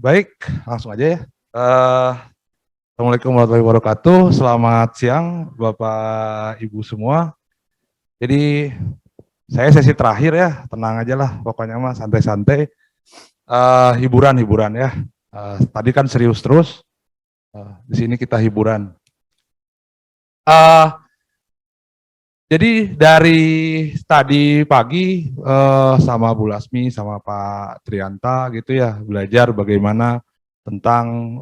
Baik, langsung aja ya. Assalamualaikum warahmatullahi wabarakatuh. Selamat siang, Bapak Ibu semua. Jadi saya sesi terakhir ya, tenang aja lah, pokoknya mah santai-santai. Hiburan-hiburan ya. Tadi kan serius terus. Di sini kita hiburan. Jadi dari tadi pagi sama Bu Lasmi sama Pak Trianta gitu ya, belajar bagaimana tentang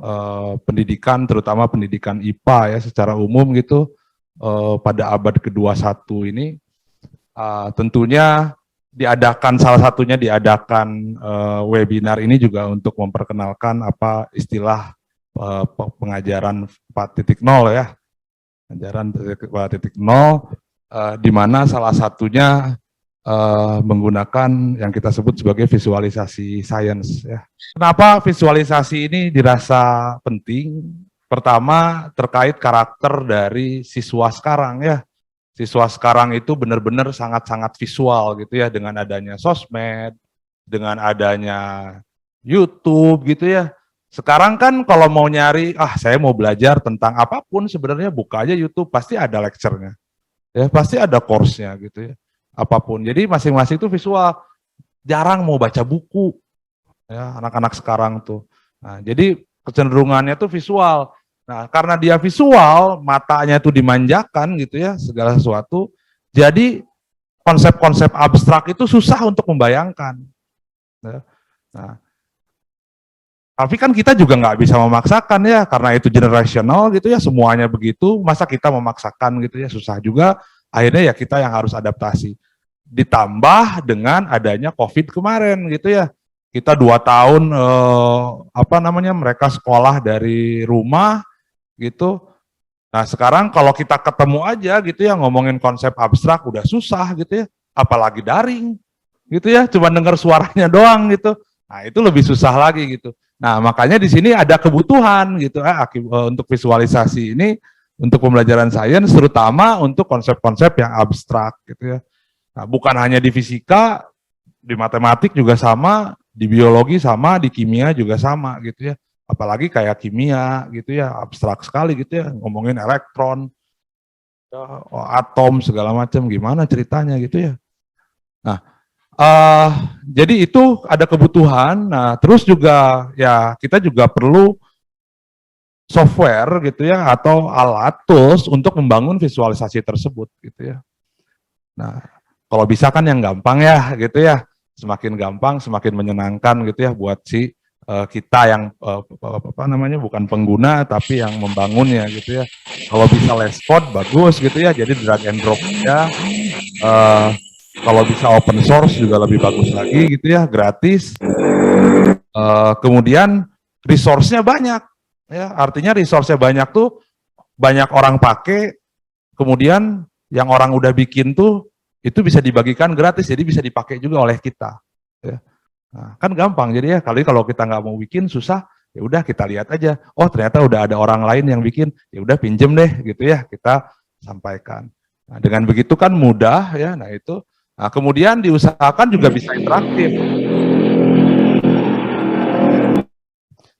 pendidikan, terutama pendidikan IPA ya secara umum gitu pada abad ke-21 ini. Tentunya salah satunya diadakan webinar ini juga untuk memperkenalkan apa istilah pengajaran 4.0 ya, pengajaran 4.0. Di mana salah satunya menggunakan yang kita sebut sebagai visualisasi sains. Ya. Kenapa visualisasi ini dirasa penting? Pertama terkait karakter dari siswa sekarang ya. Siswa sekarang itu benar-benar sangat-sangat visual gitu ya, dengan adanya sosmed, dengan adanya YouTube gitu ya. Sekarang kan kalau mau nyari, saya mau belajar tentang apapun sebenarnya buka aja YouTube, pasti ada lecture-nya. Ya pasti ada course-nya gitu ya, apapun. Jadi masing-masing itu visual, jarang mau baca buku ya anak-anak sekarang tuh. Nah, jadi kecenderungannya tuh visual. Nah, karena dia visual, matanya tuh dimanjakan gitu ya, segala sesuatu. Jadi konsep-konsep abstrak itu susah untuk membayangkan. Ya. Nah, tapi kan kita juga nggak bisa memaksakan ya, karena itu generational gitu ya, semuanya begitu, masa kita memaksakan gitu ya, susah juga, akhirnya ya kita yang harus adaptasi. Ditambah dengan adanya COVID kemarin gitu ya, kita 2 tahun mereka sekolah dari rumah gitu. Nah sekarang kalau kita ketemu aja gitu ya, ngomongin konsep abstrak udah susah gitu ya, apalagi daring gitu ya, cuma dengar suaranya doang gitu. Nah itu lebih susah lagi gitu. Nah makanya di sini ada kebutuhan gitu untuk visualisasi ini untuk pembelajaran sains, terutama untuk konsep-konsep yang abstrak gitu ya. Nah bukan hanya di fisika, di matematik juga sama, di biologi sama, di kimia juga sama gitu ya. Apalagi kayak kimia gitu ya, abstrak sekali gitu ya, ngomongin elektron, ya, atom segala macam, gimana ceritanya gitu ya. Nah jadi itu ada kebutuhan. Nah, terus juga ya kita juga perlu software gitu ya atau alat tools untuk membangun visualisasi tersebut gitu ya. Nah, kalau bisa kan yang gampang ya gitu ya. Semakin gampang, semakin menyenangkan gitu ya buat kita yang bukan pengguna tapi yang membangunnya gitu ya. Kalau bisa less code bagus gitu ya. Jadi drag and drop ya. Kalau bisa open source juga lebih bagus lagi gitu ya, gratis. Kemudian resource-nya banyak, ya artinya resource-nya banyak tuh banyak orang pakai. Kemudian yang orang udah bikin tuh itu bisa dibagikan gratis, jadi bisa dipakai juga oleh kita. Ya. Nah, kan gampang jadi ya. Kali kalau kita nggak mau bikin susah, ya udah kita lihat aja. Oh ternyata udah ada orang lain yang bikin, ya udah pinjem deh gitu ya kita sampaikan. Nah, dengan begitu kan mudah ya. Nah itu. Nah, kemudian diusahakan juga bisa interaktif.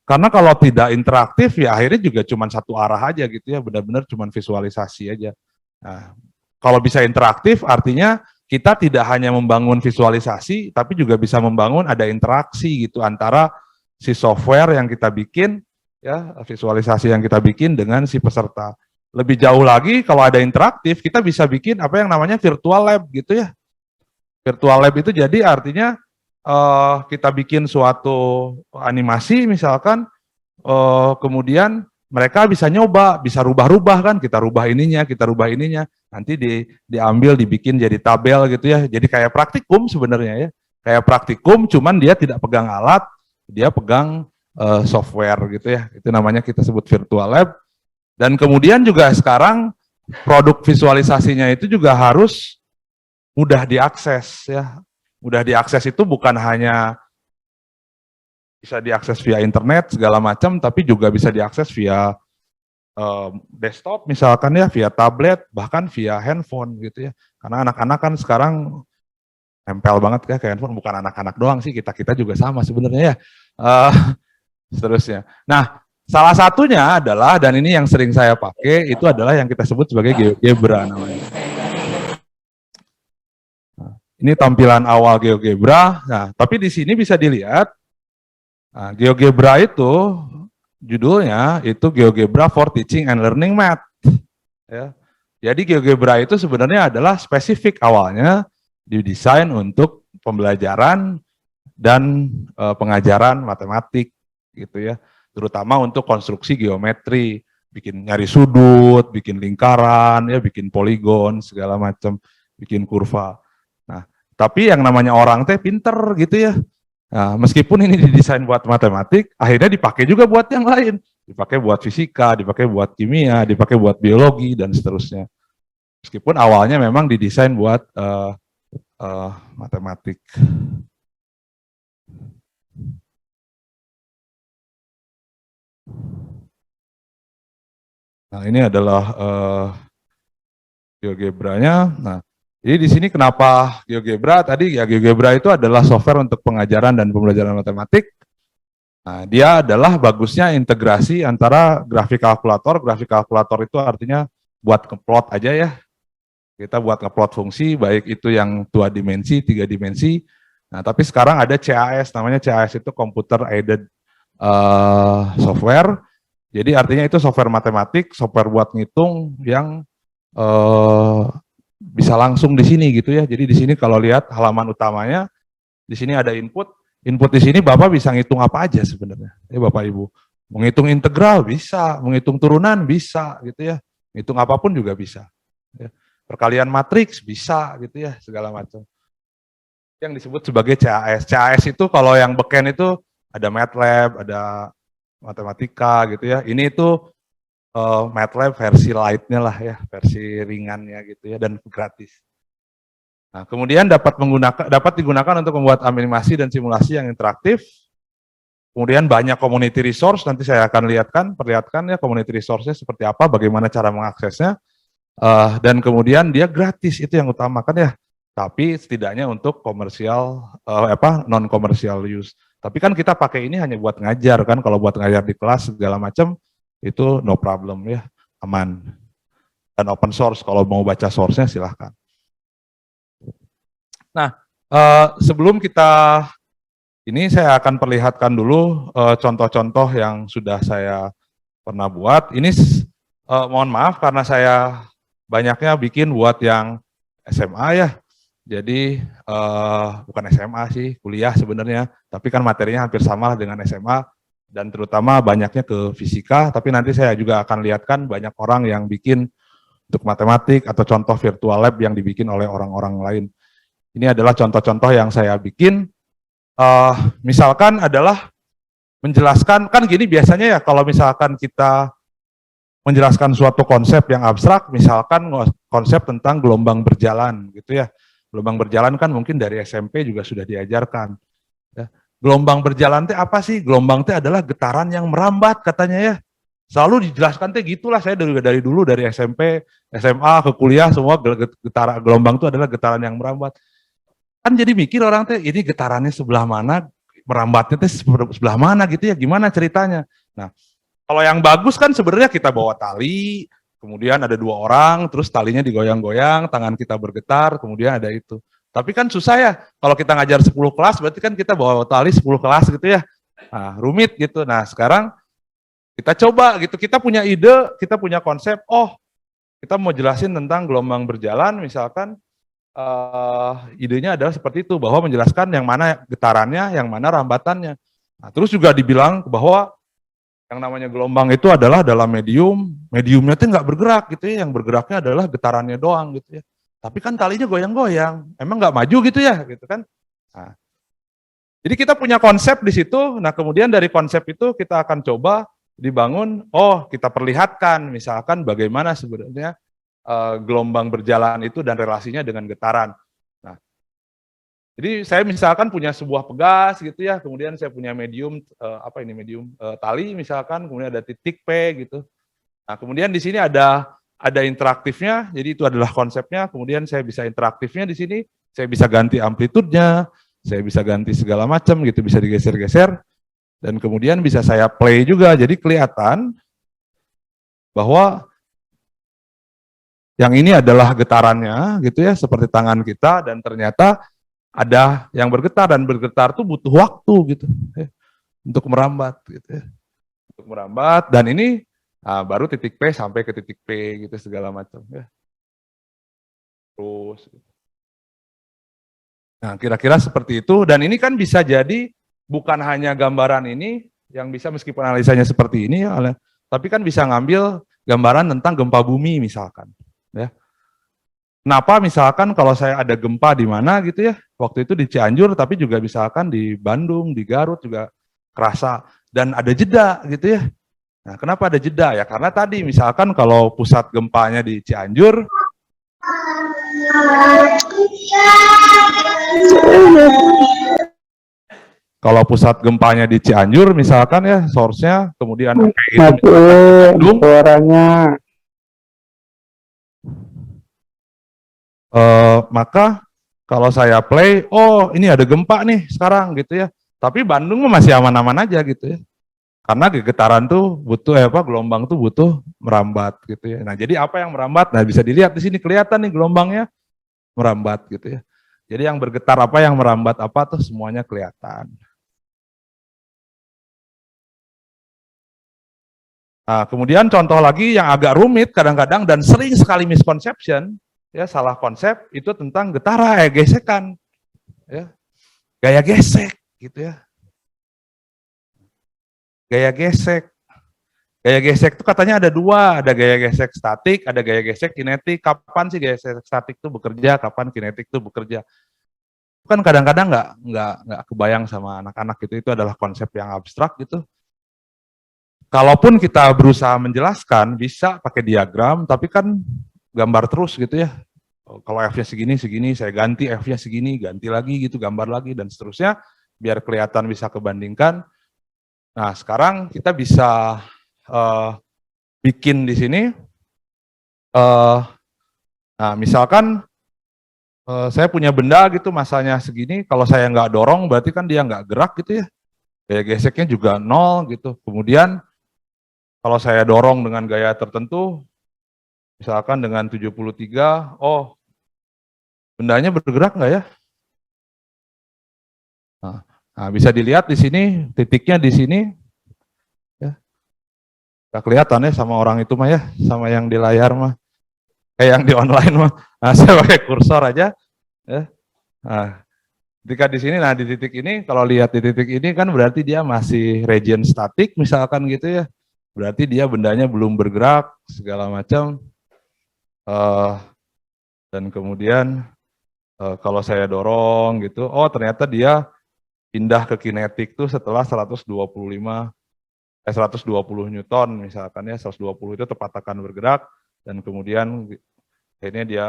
Karena kalau tidak interaktif ya akhirnya juga cuma satu arah aja gitu ya, benar-benar cuma visualisasi aja. Nah, kalau bisa interaktif artinya kita tidak hanya membangun visualisasi, tapi juga bisa membangun ada interaksi gitu antara si software yang kita bikin, ya visualisasi yang kita bikin dengan si peserta. Lebih jauh lagi kalau ada interaktif, kita bisa bikin apa yang namanya virtual lab gitu ya. Virtual lab itu jadi artinya kita bikin suatu animasi misalkan, kemudian mereka bisa nyoba, bisa rubah-rubah kan, kita rubah ininya, nanti diambil, dibikin jadi tabel gitu ya, jadi kayak praktikum sebenarnya ya, kayak praktikum, cuman dia tidak pegang alat, dia pegang software gitu ya, itu namanya kita sebut virtual lab. Dan kemudian juga sekarang produk visualisasinya itu juga harus mudah diakses ya. Mudah diakses itu bukan hanya bisa diakses via internet segala macam, tapi juga bisa diakses via desktop misalkan ya, via tablet, bahkan via handphone gitu ya. Karena anak-anak kan sekarang nempel banget ya ke handphone, bukan anak-anak doang sih, kita-kita juga sama sebenarnya ya. Uh, seterusnya. Nah, salah satunya adalah, dan ini yang sering saya pakai, itu adalah yang kita sebut sebagai GeoGebra namanya. Ini tampilan awal GeoGebra. Nah, tapi di sini bisa dilihat, nah, GeoGebra itu judulnya itu GeoGebra for Teaching and Learning Math. Ya. Jadi GeoGebra itu sebenarnya adalah spesifik awalnya didesain untuk pembelajaran dan pengajaran matematik gitu ya, terutama untuk konstruksi geometri, bikin nyari sudut, bikin lingkaran, ya bikin poligon segala macam, bikin kurva. Nah, tapi yang namanya orang teh pinter gitu ya. Nah, meskipun ini didesain buat matematik, akhirnya dipakai juga buat yang lain. Dipakai buat fisika, dipakai buat kimia, dipakai buat biologi dan seterusnya. Meskipun awalnya memang didesain buat matematik. Nah, ini adalah GeoGebra-nya. Nah, jadi di sini kenapa GeoGebra? Tadi ya GeoGebra itu adalah software untuk pengajaran dan pembelajaran matematik. Nah, dia adalah bagusnya integrasi antara grafik kalkulator. Grafik kalkulator itu artinya buat ngeplot aja ya. Kita buat ngeplot fungsi, baik itu yang 2 dimensi, 3 dimensi. Nah, tapi sekarang ada CAS, namanya CAS itu Computer Aided Software. Jadi artinya itu software matematik, software buat ngitung yang bisa langsung di sini gitu ya. Jadi di sini kalau lihat halaman utamanya, di sini ada input. Input di sini Bapak bisa ngitung apa aja sebenarnya. Ya Bapak Ibu. Menghitung integral bisa, menghitung turunan bisa gitu ya. Hitung apapun juga bisa. Ya. Perkalian matriks bisa gitu ya, segala macam. Yang disebut sebagai CAS. CAS itu kalau yang beken itu ada MATLAB, ada matematika gitu ya. Ini itu MATLAB versi light-nya lah ya, versi ringannya gitu ya, dan gratis. Nah, kemudian dapat digunakan untuk membuat animasi dan simulasi yang interaktif. Kemudian banyak community resource, nanti saya akan perlihatkan ya community resource-nya seperti apa, bagaimana cara mengaksesnya. Dan kemudian dia gratis, itu yang utama kan ya. Tapi setidaknya untuk komersial, non komersial use. Tapi kan kita pakai ini hanya buat ngajar kan, kalau buat ngajar di kelas segala macam itu no problem ya, aman. Dan open source, kalau mau baca source-nya silahkan. Nah, sebelum kita ini saya akan perlihatkan dulu contoh-contoh yang sudah saya pernah buat. Ini mohon maaf karena saya banyaknya bikin buat yang SMA ya. Jadi bukan SMA sih, kuliah sebenarnya, tapi kan materinya hampir sama dengan SMA dan terutama banyaknya ke fisika, tapi nanti saya juga akan lihatkan banyak orang yang bikin untuk matematik atau contoh virtual lab yang dibikin oleh orang-orang lain. Ini adalah contoh-contoh yang saya bikin, misalkan adalah menjelaskan, kan gini biasanya ya kalau misalkan kita menjelaskan suatu konsep yang abstrak, misalkan konsep tentang gelombang berjalan gitu ya. Gelombang berjalan kan mungkin dari SMP juga sudah diajarkan. Ya. Gelombang berjalan itu apa sih? Gelombang itu adalah getaran yang merambat katanya ya. Selalu dijelaskan teh gitulah, saya dari dulu dari SMP, SMA ke kuliah semua getaran gelombang itu adalah getaran yang merambat. Kan jadi mikir orang teh ini getarannya sebelah mana, merambatnya teh sebelah mana gitu ya, gimana ceritanya. Nah, kalau yang bagus kan sebenarnya kita bawa tali, kemudian ada 2 orang, terus talinya digoyang-goyang, tangan kita bergetar, kemudian ada itu. Tapi kan susah ya, kalau kita ngajar 10 kelas, berarti kan kita bawa tali 10 kelas gitu ya. Nah, rumit gitu. Nah, sekarang kita coba gitu, kita punya ide, kita punya konsep, oh kita mau jelasin tentang gelombang berjalan, misalkan idenya adalah seperti itu, bahwa menjelaskan yang mana getarannya, yang mana rambatannya. Nah, terus juga dibilang bahwa yang namanya gelombang itu adalah dalam mediumnya itu nggak bergerak gitu ya, yang bergeraknya adalah getarannya doang gitu ya. Tapi kan talinya goyang-goyang, emang nggak maju gitu ya, gitu kan. Nah, jadi kita punya konsep di situ, nah kemudian dari konsep itu kita akan coba dibangun, oh kita perlihatkan misalkan bagaimana sebenarnya gelombang berjalan itu dan relasinya dengan getaran. Nah, jadi saya misalkan punya sebuah pegas gitu ya, kemudian saya punya medium tali misalkan, kemudian ada titik P gitu. Nah, kemudian di sini ada interaktifnya, jadi itu adalah konsepnya. Kemudian saya bisa interaktifnya di sini, saya bisa ganti amplitudenya, saya bisa ganti segala macam gitu, bisa digeser-geser. Dan kemudian bisa saya play juga, jadi kelihatan bahwa yang ini adalah getarannya gitu ya, seperti tangan kita, dan ternyata ada yang bergetar, dan bergetar tuh butuh waktu gitu ya, untuk merambat gitu ya. Untuk merambat, dan ini baru titik P sampai ke titik P gitu segala macam ya. Terus nah, kira-kira seperti itu, dan ini kan bisa jadi bukan hanya gambaran ini yang bisa, meskipun analisanya seperti ini ya, tapi kan bisa ngambil gambaran tentang gempa bumi misalkan ya. Kenapa misalkan kalau saya ada gempa di mana gitu ya, waktu itu di Cianjur, tapi juga misalkan di Bandung, di Garut juga kerasa, dan ada jeda gitu ya. Nah, kenapa ada jeda ya? Karena tadi misalkan kalau pusat gempanya di Cianjur, kalau pusat gempanya di Cianjur misalkan ya, source-nya, kemudian itu Bandung, suaranya maka kalau saya play, oh ini ada gempa nih sekarang gitu ya. Tapi Bandung masih aman-aman aja gitu ya. Karena getaran tuh butuh gelombang tuh butuh merambat gitu ya. Nah, jadi apa yang merambat? Nah, bisa dilihat di sini kelihatan nih gelombangnya merambat gitu ya. Jadi yang bergetar apa, yang merambat apa tuh semuanya kelihatan. Nah, kemudian contoh lagi yang agak rumit kadang-kadang dan sering sekali misconception, ya salah konsep itu tentang getaran, gesekan, ya gaya gesek gitu ya. Gaya gesek. Gaya gesek itu katanya ada dua, ada gaya gesek statik, ada gaya gesek kinetik. Kapan sih gaya gesek statik itu bekerja, kapan kinetik itu bekerja? Kan kadang-kadang nggak kebayang sama anak-anak gitu. Itu adalah konsep yang abstrak gitu. Kalaupun kita berusaha menjelaskan, bisa pakai diagram, tapi kan gambar terus gitu ya. Kalau F-nya segini, segini, saya ganti F-nya segini, ganti lagi gitu, gambar lagi, dan seterusnya, biar kelihatan bisa kebandingkan. Nah, sekarang kita bisa bikin di sini, nah misalkan saya punya benda gitu, masanya segini, kalau saya nggak dorong, berarti kan dia nggak gerak gitu ya. Gaya geseknya juga nol gitu. Kemudian kalau saya dorong dengan gaya tertentu, misalkan dengan 73, oh bendanya bergerak nggak ya? Nah, bisa dilihat di sini, titiknya di sini, ya. Nggak kelihatan ya sama orang itu mah ya, sama yang di layar mah, kayak yang di online mah. Nah, saya pakai kursor aja, ya. Nah, ketika di sini, nah di titik ini, kalau lihat di titik ini kan berarti dia masih region statik misalkan gitu ya. Berarti dia bendanya belum bergerak segala macam. Dan kemudian kalau saya dorong gitu, oh ternyata dia pindah ke kinetik tuh setelah 120 Newton misalkan ya, 120 itu tepat akan bergerak, dan kemudian akhirnya dia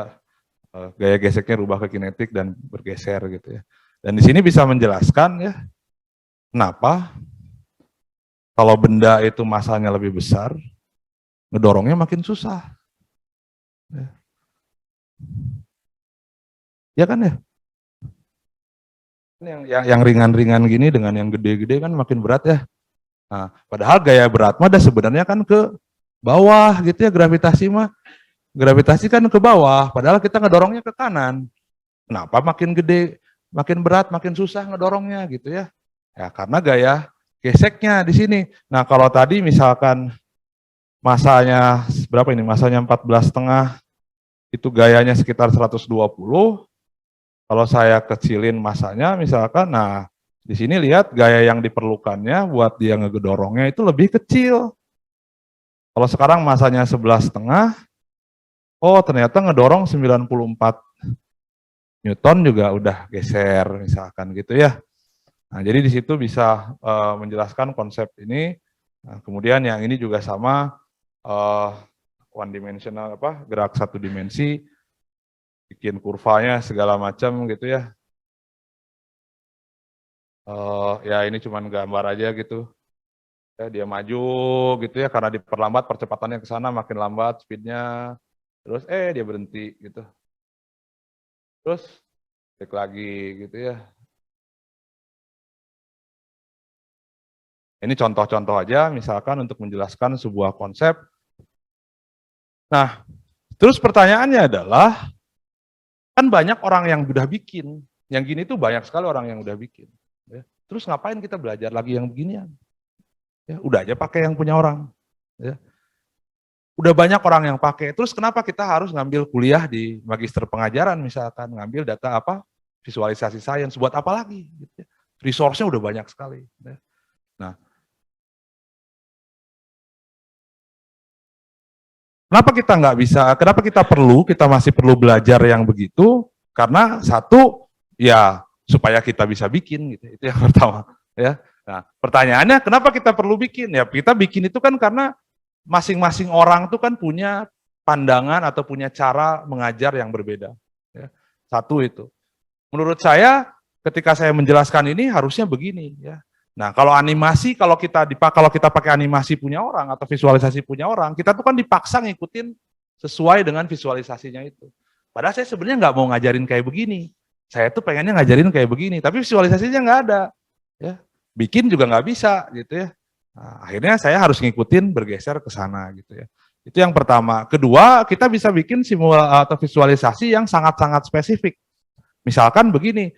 gaya geseknya rubah ke kinetik dan bergeser gitu ya. Dan di sini bisa menjelaskan ya, kenapa kalau benda itu masanya lebih besar, ngedorongnya makin susah. Ya kan ya? Yang ringan-ringan gini dengan yang gede-gede kan makin berat ya. Nah, padahal gaya berat mah sebenarnya kan ke bawah gitu ya, gravitasi mah. Gravitasi kan ke bawah, padahal kita ngedorongnya ke kanan. Kenapa makin gede, makin berat, makin susah ngedorongnya gitu ya? Ya karena gaya geseknya di sini. Nah, kalau tadi misalkan masanya berapa ini? Masanya 14,5, itu gayanya sekitar 120. Kalau saya kecilin masanya misalkan, nah di sini lihat gaya yang diperlukannya buat dia ngedorongnya itu lebih kecil. Kalau sekarang masanya 11,5, oh ternyata ngedorong 94 Newton juga udah geser misalkan gitu ya. Nah, jadi di situ bisa menjelaskan konsep ini. Nah, kemudian yang ini juga sama, one dimensional gerak satu dimensi, bikin kurvanya segala macam gitu ya. Ya ini cuman gambar aja gitu. Ya, dia maju gitu ya, karena diperlambat percepatannya ke sana, makin lambat speednya. Terus dia berhenti gitu. Terus balik lagi gitu ya. Ini contoh-contoh aja, misalkan untuk menjelaskan sebuah konsep. Nah, terus pertanyaannya adalah, kan banyak orang yang udah bikin, yang gini tuh banyak sekali orang yang udah bikin. Ya. Terus ngapain kita belajar lagi yang beginian? Ya, udah aja pakai yang punya orang. Ya. Udah banyak orang yang pakai, terus kenapa kita harus ngambil kuliah di magister pengajaran misalkan, ngambil data apa, visualisasi sains, buat apa lagi? Gitu ya. Resource-nya udah banyak sekali. Ya. Nah, kenapa kita nggak bisa, kenapa kita masih perlu belajar yang begitu? Karena satu, ya supaya kita bisa bikin, gitu. Itu yang pertama. Ya. Nah, pertanyaannya kenapa kita perlu bikin? Ya kita bikin itu kan karena masing-masing orang tuh kan punya pandangan atau punya cara mengajar yang berbeda. Ya. Satu itu. Menurut saya, ketika saya menjelaskan ini harusnya begini. Ya. Nah, kalau animasi, kalau kita pakai animasi punya orang atau visualisasi punya orang, kita tuh kan dipaksa ngikutin sesuai dengan visualisasinya itu. Padahal saya sebenarnya nggak mau ngajarin kayak begini. Saya tuh pengennya ngajarin kayak begini, tapi visualisasinya nggak ada. Ya. Bikin juga nggak bisa, gitu ya. Nah, akhirnya saya harus ngikutin bergeser ke sana gitu ya. Itu yang pertama. Kedua, kita bisa bikin simulasi atau visualisasi yang sangat-sangat spesifik. Misalkan begini,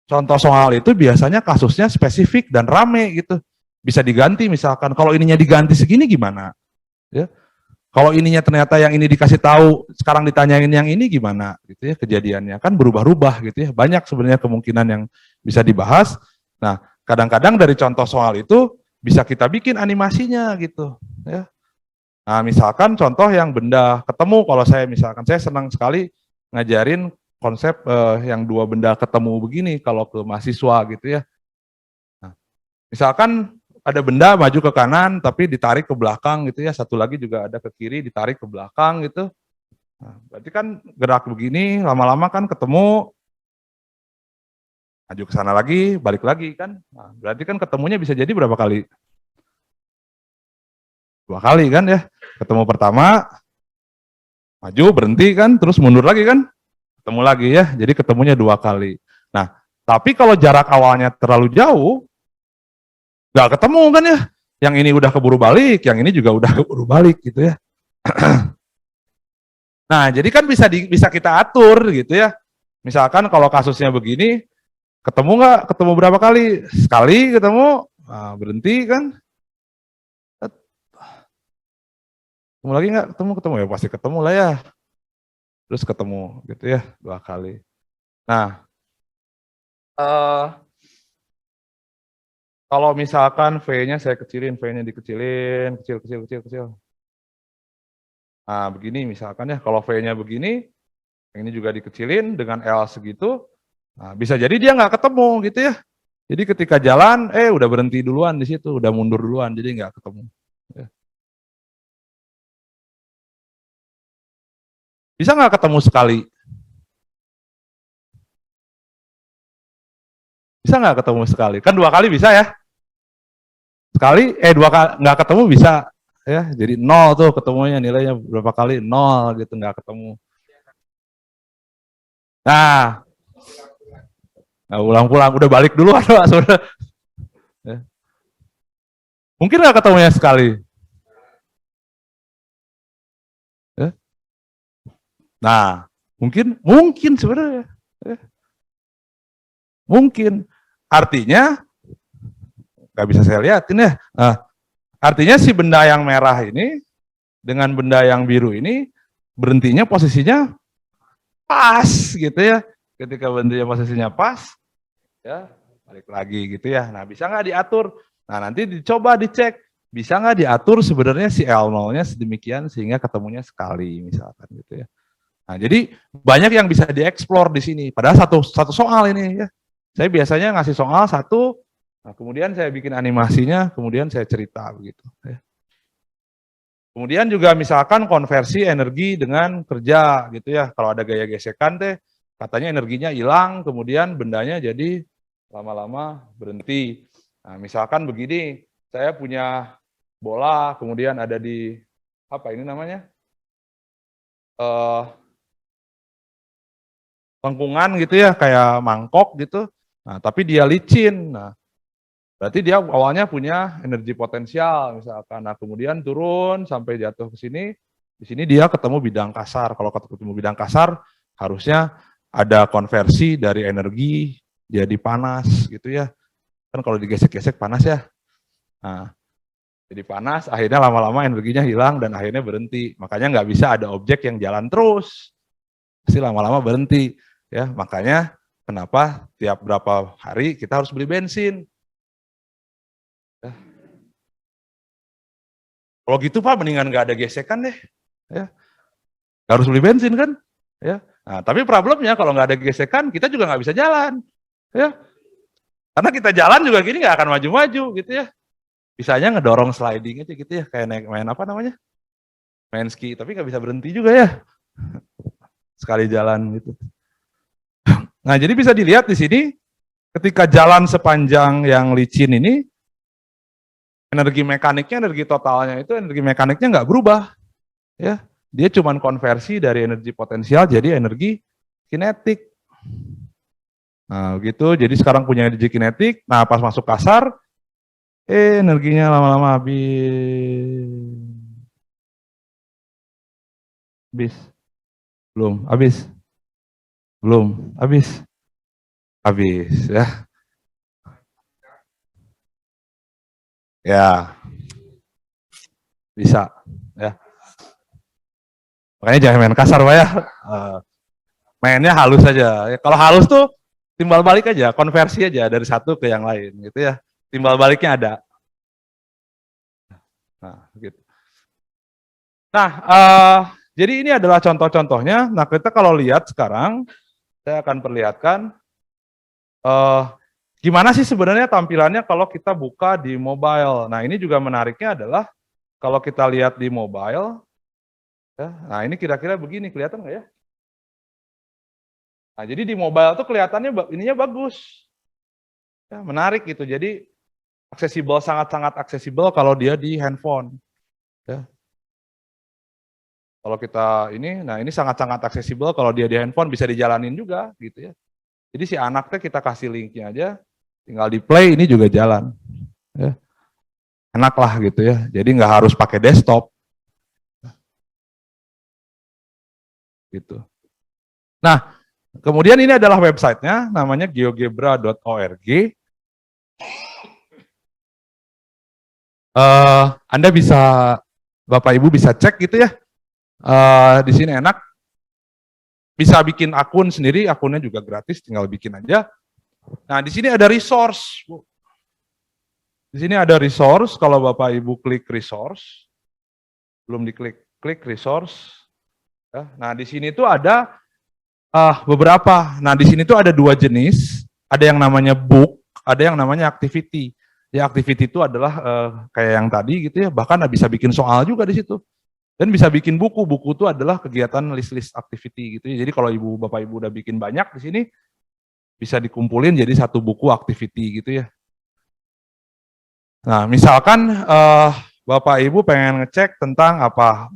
contoh soal itu biasanya kasusnya spesifik dan rame gitu. Bisa diganti misalkan, kalau ininya diganti segini gimana? Ya. Kalau ininya ternyata yang ini dikasih tahu, sekarang ditanyain yang ini gimana gitu ya kejadiannya. Kan berubah-ubah gitu ya. Banyak sebenarnya kemungkinan yang bisa dibahas. Nah, kadang-kadang dari contoh soal itu bisa kita bikin animasinya gitu ya. Nah, misalkan contoh yang benda ketemu, kalau saya misalkan saya senang sekali ngajarin konsep yang dua benda ketemu begini kalau ke mahasiswa gitu ya. Nah, misalkan ada benda maju ke kanan tapi ditarik ke belakang gitu ya, satu lagi juga ada ke kiri ditarik ke belakang gitu. Nah, berarti kan gerak begini lama-lama kan ketemu, maju ke sana lagi, balik lagi kan. Nah, berarti kan ketemunya bisa jadi berapa kali? 2 kali kan ya. Ketemu pertama, maju berhenti kan, terus mundur lagi kan, ketemu lagi ya. Jadi ketemunya 2 kali. Nah, tapi kalau jarak awalnya terlalu jauh, nggak ketemu kan ya. Yang ini udah keburu balik, yang ini juga udah keburu balik gitu ya. Nah, jadi kan bisa kita atur gitu ya. Misalkan kalau kasusnya begini, ketemu nggak? Ketemu berapa kali? Sekali ketemu, nah, berhenti kan? Ketemu lagi nggak? Ketemu ya pasti ketemu lah ya. Terus ketemu gitu ya 2 kali. Nah, kalau misalkan V-nya saya kecilin, V-nya dikecilin, kecil, kecil, kecil, kecil. Nah, begini misalkan ya, kalau V-nya begini, yang ini juga dikecilin dengan L segitu, nah, bisa jadi dia nggak ketemu gitu ya. Jadi ketika jalan, udah berhenti duluan di situ, udah mundur duluan, jadi nggak ketemu. Ya. Bisa nggak ketemu sekali? Bisa nggak ketemu sekali? Kan 2 kali bisa ya. Sekali, 2 kali nggak ketemu bisa ya. Jadi 0 tuh ketemunya, nilainya berapa kali? 0 gitu, nggak ketemu. Nah, ulang-pulang udah balik duluan Pak sudah. Ya. Mungkin nggak ketemunya sekali. Ya. Nah, mungkin sebenarnya. Ya. Mungkin. Artinya nggak bisa saya lihatin ya. Nah, artinya si benda yang merah ini dengan benda yang biru ini berhentinya posisinya pas gitu ya. Ketika berhentinya posisinya pas, ya balik lagi gitu ya. Nah, bisa nggak diatur? Nah, nanti dicoba dicek, bisa nggak diatur sebenarnya si L0-nya sedemikian sehingga ketemunya sekali misalkan gitu ya. Nah, jadi banyak yang bisa dieksplor di sini. Padahal satu soal ini ya. Saya biasanya ngasih soal satu, nah kemudian saya bikin animasinya, kemudian saya cerita begitu. Ya. Kemudian juga misalkan konversi energi dengan kerja gitu ya. Kalau ada gaya gesekan teh, katanya energinya hilang, kemudian bendanya jadi lama-lama berhenti. Nah, misalkan begini, saya punya bola, kemudian ada di apa ini namanya lengkungan gitu ya, kayak mangkok gitu. Nah, tapi dia licin. Nah, berarti dia awalnya punya energi potensial misalkan. Nah, kemudian turun sampai jatuh ke sini. Di sini dia ketemu bidang kasar. Kalau ketemu bidang kasar, harusnya ada konversi dari energi jadi panas gitu ya. Kan kalau digesek-gesek panas ya. Nah, jadi panas, akhirnya lama-lama energinya hilang dan akhirnya berhenti. Makanya nggak bisa ada objek yang jalan terus. Pasti lama-lama berhenti. Ya, makanya kenapa tiap berapa hari kita harus beli bensin. Ya. Kalau gitu Pak, mendingan nggak ada gesekan deh. Ya. Nggak harus beli bensin kan? Ya. Nah, tapi problemnya kalau nggak ada gesekan, kita juga nggak bisa jalan. Ya. Karena kita jalan juga gini nggak akan maju-maju gitu ya. Bisanya ngedorong sliding aja gitu ya, kayak naik main apa namanya? Main ski, tapi nggak bisa berhenti juga ya. Sekali jalan gitu. Nah, jadi bisa dilihat di sini, ketika jalan sepanjang yang licin ini, energi mekaniknya, energi totalnya itu energi mekaniknya nggak berubah, ya. Dia cuma konversi dari energi potensial jadi energi kinetik. Nah, gitu. Jadi sekarang punya energi kinetik. Nah, pas masuk kasar, energinya lama-lama habis, belum, habis, ya, ya, bisa, ya. Makanya jangan main kasar, Pak ya. Mainnya halus aja. Kalau halus tuh timbal balik aja, konversi aja dari satu ke yang lain, gitu ya. Timbal baliknya ada. Nah, gitu. Nah, jadi ini adalah contoh-contohnya. Nah, kita kalau lihat sekarang, saya akan perlihatkan gimana sih sebenarnya tampilannya kalau kita buka di mobile. Nah, ini juga menariknya adalah kalau kita lihat di mobile, ya, nah ini kira-kira begini, kelihatan nggak ya? Nah, jadi di mobile tuh kelihatannya ininya bagus, ya, menarik gitu. Jadi aksesibel, sangat-sangat aksesibel kalau dia di handphone. Ya. Kalau kita ini, nah ini sangat-sangat aksesibel kalau dia di handphone bisa dijalanin juga gitu ya. Jadi si anaknya kita kasih linknya aja, tinggal di play ini juga jalan. Ya. Enak lah gitu ya. Jadi nggak harus pakai desktop gitu. Nah, kemudian ini adalah websitenya, namanya geogebra.org. Anda bisa, Bapak Ibu bisa cek gitu ya. Di sini enak. Bisa bikin akun sendiri, akunnya juga gratis, tinggal bikin aja. Nah, di sini ada resource, Bu. Di sini ada resource, kalau Bapak Ibu klik resource, belum diklik, klik resource. Ya. Nah, di sini tuh ada beberapa. Nah, di sini tuh ada dua jenis, ada yang namanya book, ada yang namanya activity. Ya, activity itu adalah kayak yang tadi gitu ya, bahkan bisa bikin soal juga di situ. Dan bisa bikin buku. Buku itu adalah kegiatan list-list activity gitu ya. Jadi kalau Ibu Bapak Ibu udah bikin banyak di sini, bisa dikumpulin jadi satu buku activity gitu ya. Nah, misalkan Bapak Ibu pengen ngecek tentang apa?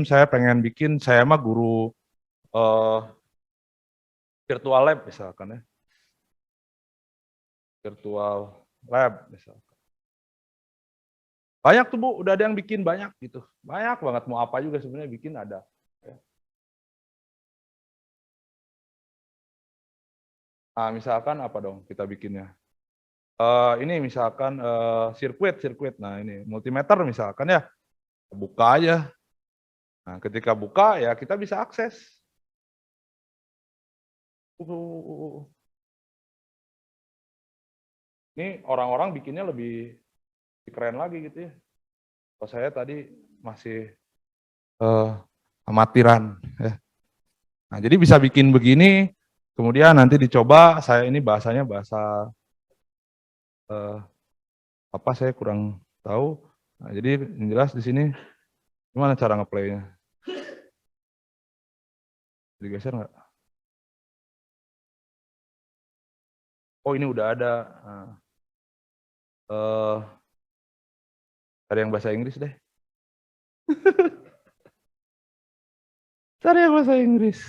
Saya pengen bikin, saya mah guru virtual lab misalkan ya. Virtual lab misalkan. Banyak tuh Bu, udah ada yang bikin banyak gitu. Banyak banget, mau apa juga sebenarnya bikin ada. Ya. Nah, misalkan apa dong kita bikinnya? Ini misalkan sirkuit. Nah ini multimeter misalkan ya, buka aja. Nah ketika buka ya kita bisa akses. Ini orang-orang bikinnya lebih keren lagi gitu ya. Kalau saya tadi masih amatiran. Ya. Nah jadi bisa bikin begini, kemudian nanti dicoba. Saya ini bahasanya bahasa apa saya kurang tahu. Nah, jadi yang jelas di sini gimana cara ngeplaynya? Digeser nggak? Oh ini udah ada. Nah, Cari yang bahasa Inggris deh. Cari yang bahasa Inggris.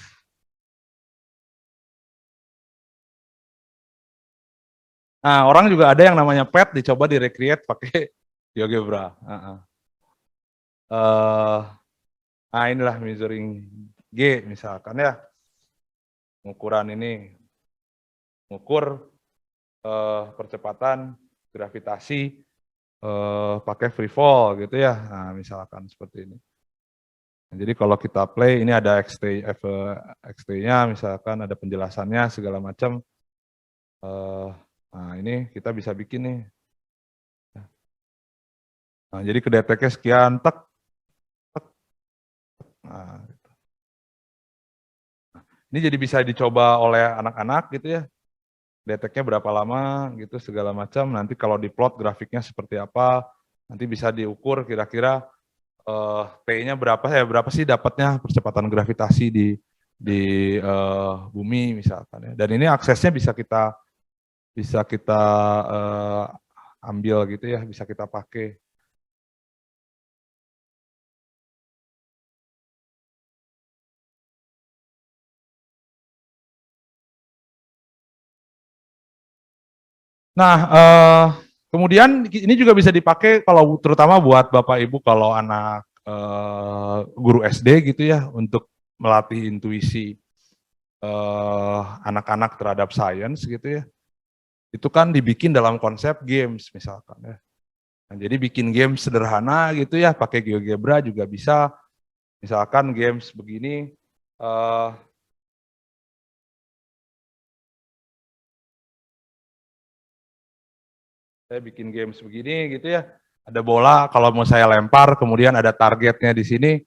Nah, orang juga ada yang namanya PET dicoba di-recreate pakai GeoGebra. Nah inilah measuring G misalkan ya. Ukuran ini mengukur percepatan gravitasi pakai free fall gitu ya. Nah, misalkan seperti ini. Nah, jadi kalau kita play ini ada XT-nya misalkan ada penjelasannya segala macam. Nah, ini kita bisa bikin nih. Nah, jadi kedeteknya sekian tek. Nah, gitu. Ini jadi bisa dicoba oleh anak-anak gitu ya. Deteknya berapa lama gitu segala macam. Nanti kalau diplot grafiknya seperti apa, nanti bisa diukur kira-kira P-nya berapa sih dapatnya percepatan gravitasi di bumi misalkan ya. Dan ini aksesnya bisa kita ambil gitu ya, bisa kita pakai. Nah, kemudian ini juga bisa dipakai kalau terutama buat Bapak Ibu kalau anak guru SD gitu ya untuk melatih intuisi anak-anak terhadap sains gitu ya. Itu kan dibikin dalam konsep games misalkan ya. Nah, jadi bikin game sederhana gitu ya, pakai GeoGebra juga bisa. Misalkan games begini, saya bikin games begini gitu ya. Ada bola, kalau mau saya lempar, kemudian ada targetnya di sini.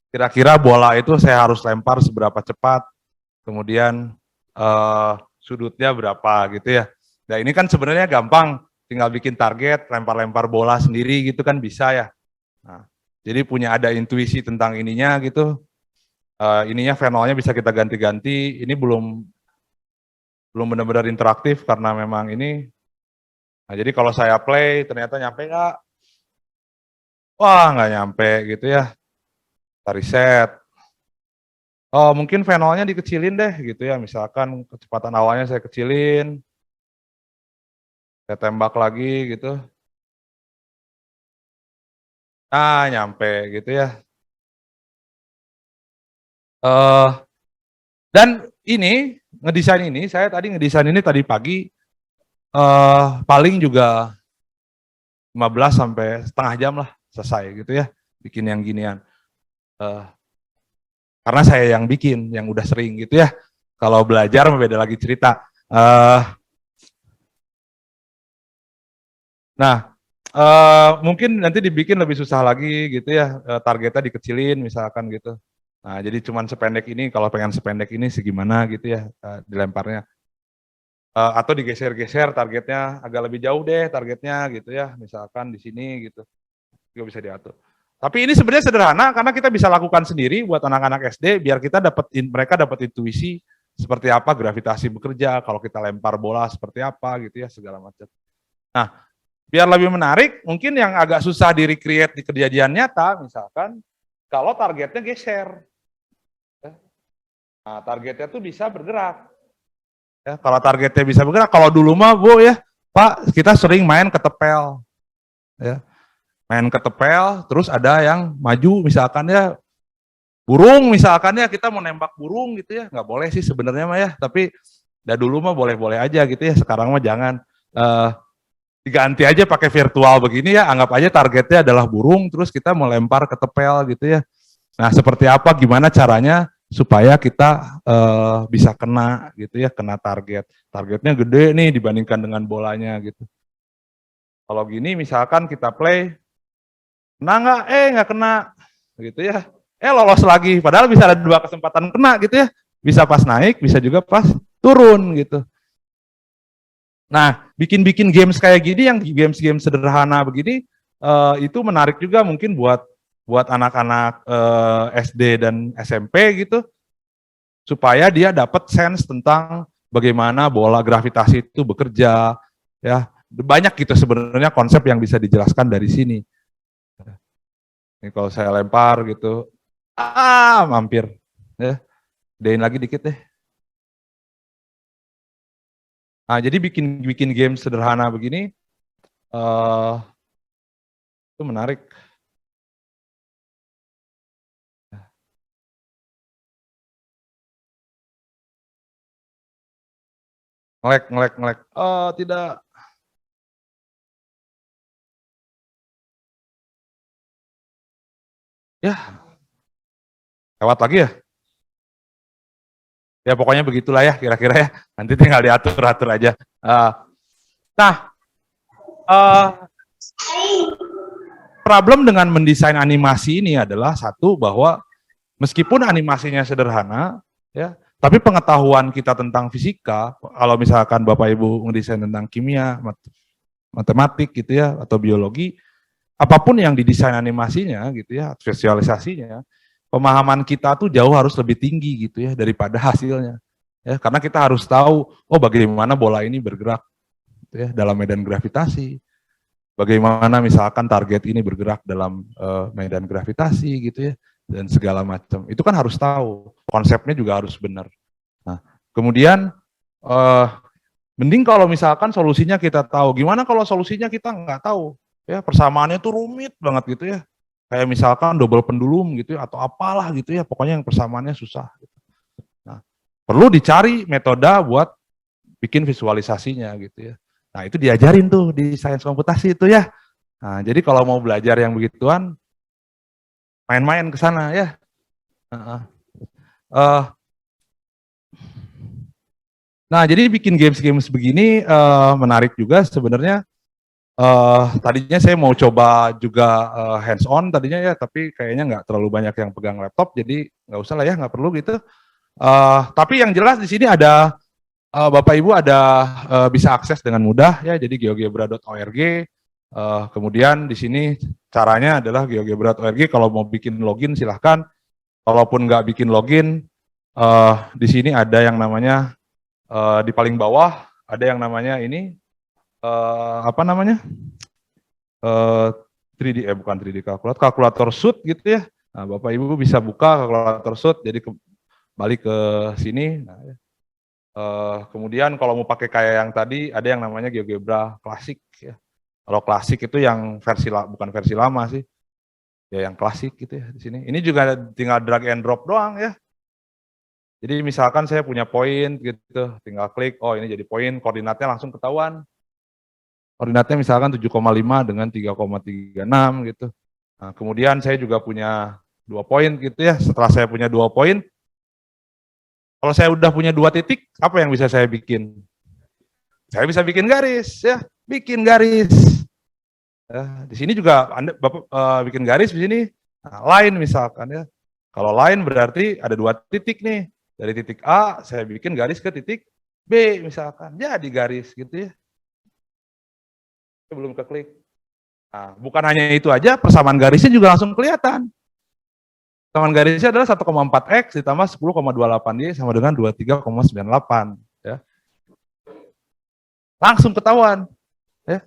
Kira-kira bola itu saya harus lempar seberapa cepat, kemudian sudutnya berapa gitu ya. Nah ini kan sebenarnya gampang, tinggal bikin target, lempar-lempar bola sendiri gitu kan bisa ya. Nah, jadi punya ada intuisi tentang ininya gitu. Ininya panelnya bisa kita ganti-ganti. Ini belum benar-benar interaktif karena memang ini. Nah, jadi kalau saya play ternyata nyampe nggak? Wah nggak nyampe gitu ya. Kita reset. Oh mungkin panelnya dikecilin deh gitu ya. Misalkan kecepatan awalnya saya kecilin. Saya tembak lagi gitu. Nah nyampe gitu ya. Dan ini saya tadi ngedesain ini tadi pagi paling juga 15 sampai setengah jam lah selesai gitu ya bikin yang ginian. Karena saya yang bikin, yang udah sering gitu ya. Kalau belajar beda lagi cerita. Mungkin nanti dibikin lebih susah lagi gitu ya, targetnya dikecilin misalkan gitu. Nah, jadi cuman sependek ini, kalau pengen sependek ini segimana gitu ya dilemparnya. Atau digeser-geser targetnya agak lebih jauh deh targetnya gitu ya, misalkan di sini gitu. Juga bisa diatur. Tapi ini sebenarnya sederhana karena kita bisa lakukan sendiri buat anak-anak SD biar mereka dapat intuisi seperti apa gravitasi bekerja, kalau kita lempar bola seperti apa gitu ya segala macam. Nah, biar lebih menarik, mungkin yang agak susah di-recreate di kejadian nyata, misalkan kalau targetnya geser. Nah, targetnya tuh bisa bergerak. Ya, kalau targetnya bisa bergerak, kalau dulu mah Bu ya, Pak, kita sering main ketepel. Ya. Main ketepel, terus ada yang maju misalkan ya burung misalkan ya kita mau nembak burung gitu ya, nggak boleh sih sebenarnya mah ya, tapi dulu mah boleh-boleh aja gitu ya, sekarang mah jangan. Diganti aja pakai virtual begini ya, anggap aja targetnya adalah burung, terus kita melempar ke tepel gitu ya. Nah seperti apa, gimana caranya supaya kita bisa kena gitu ya, kena target. Targetnya gede nih dibandingkan dengan bolanya gitu. Kalau gini misalkan kita play, kena nggak? Nggak kena gitu ya. Lolos lagi, padahal bisa ada 2 kesempatan kena gitu ya. Bisa pas naik, bisa juga pas turun gitu. Nah, bikin games kayak gini, yang games-games sederhana begini, itu menarik juga mungkin buat anak-anak SD dan SMP gitu, supaya dia dapat sense tentang bagaimana bola gravitasi itu bekerja, ya banyak gitu sebenarnya konsep yang bisa dijelaskan dari sini. Ini kalau saya lempar gitu, mampir. Ya, gedein lagi dikit deh. Nah, jadi bikin game sederhana begini, itu menarik. Ngelek. Oh, tidak. Ya, lewat lagi ya. Ya pokoknya begitulah ya kira-kira ya. Nanti tinggal diatur-atur aja. Nah, uh, problem dengan mendesain animasi ini adalah satu, bahwa meskipun animasinya sederhana, ya, tapi pengetahuan kita tentang fisika, kalau misalkan Bapak Ibu mendesain tentang kimia, matematik gitu ya, atau biologi, apapun yang didesain animasinya gitu ya, visualisasinya, pemahaman kita tuh jauh harus lebih tinggi gitu ya daripada hasilnya. Ya, karena kita harus tahu, oh bagaimana bola ini bergerak gitu ya dalam medan gravitasi. Bagaimana misalkan target ini bergerak dalam medan gravitasi gitu ya, dan segala macam. Itu kan harus tahu, konsepnya juga harus benar. Nah, kemudian mending kalau misalkan solusinya kita tahu. Gimana kalau solusinya kita nggak tahu? Ya, persamaannya tuh rumit banget gitu ya. Kayak misalkan double pendulum gitu ya, atau apalah gitu ya, pokoknya yang persamaannya susah. Nah, perlu dicari metode buat bikin visualisasinya gitu ya. Nah, itu diajarin tuh di sains komputasi itu ya. Nah, jadi kalau mau belajar yang begituan, main-main ke sana ya. Nah, jadi bikin games-games begini menarik juga sebenarnya. Tadinya saya mau coba juga hands on tadinya ya, tapi kayaknya nggak terlalu banyak yang pegang laptop, jadi nggak usah lah ya, nggak perlu gitu. Tapi yang jelas di sini ada Bapak Ibu ada bisa akses dengan mudah ya, jadi geogebra.org. Kemudian di sini caranya adalah geogebra.org. Kalau mau bikin login silahkan. Kalaupun nggak bikin login, di sini ada yang namanya di paling bawah ada yang namanya ini apa namanya 3D bukan 3D kalkulator shoot gitu ya. Nah, Bapak Ibu bisa buka kalkulator shoot, jadi balik ke sini. Nah, kemudian kalau mau pakai kayak yang tadi ada yang namanya GeoGebra klasik ya. Kalau klasik itu yang versi bukan versi lama sih, ya yang klasik gitu ya di sini. Ini juga tinggal drag and drop doang ya. Jadi misalkan saya punya poin gitu, tinggal klik, oh ini jadi poin, koordinatnya langsung ketahuan. Koordinatnya misalkan 7,5 dengan 3,36 gitu. Nah, kemudian saya juga punya 2 poin gitu ya. Setelah saya punya 2 poin, kalau saya udah punya 2 titik, apa yang bisa saya bikin? Saya bisa bikin garis ya, bikin garis. Ya, di sini juga Anda Bapak bikin garis di sini. Nah, line misalkan ya. Kalau line berarti ada 2 titik nih. Dari titik A saya bikin garis ke titik B misalkan. Jadi garis gitu ya. Belum keklik. Nah, bukan hanya itu aja, persamaan garisnya juga langsung kelihatan. Persamaan garisnya adalah 1,4x ditambah 10,28y sama dengan 23,98 ya. Langsung ketahuan ya.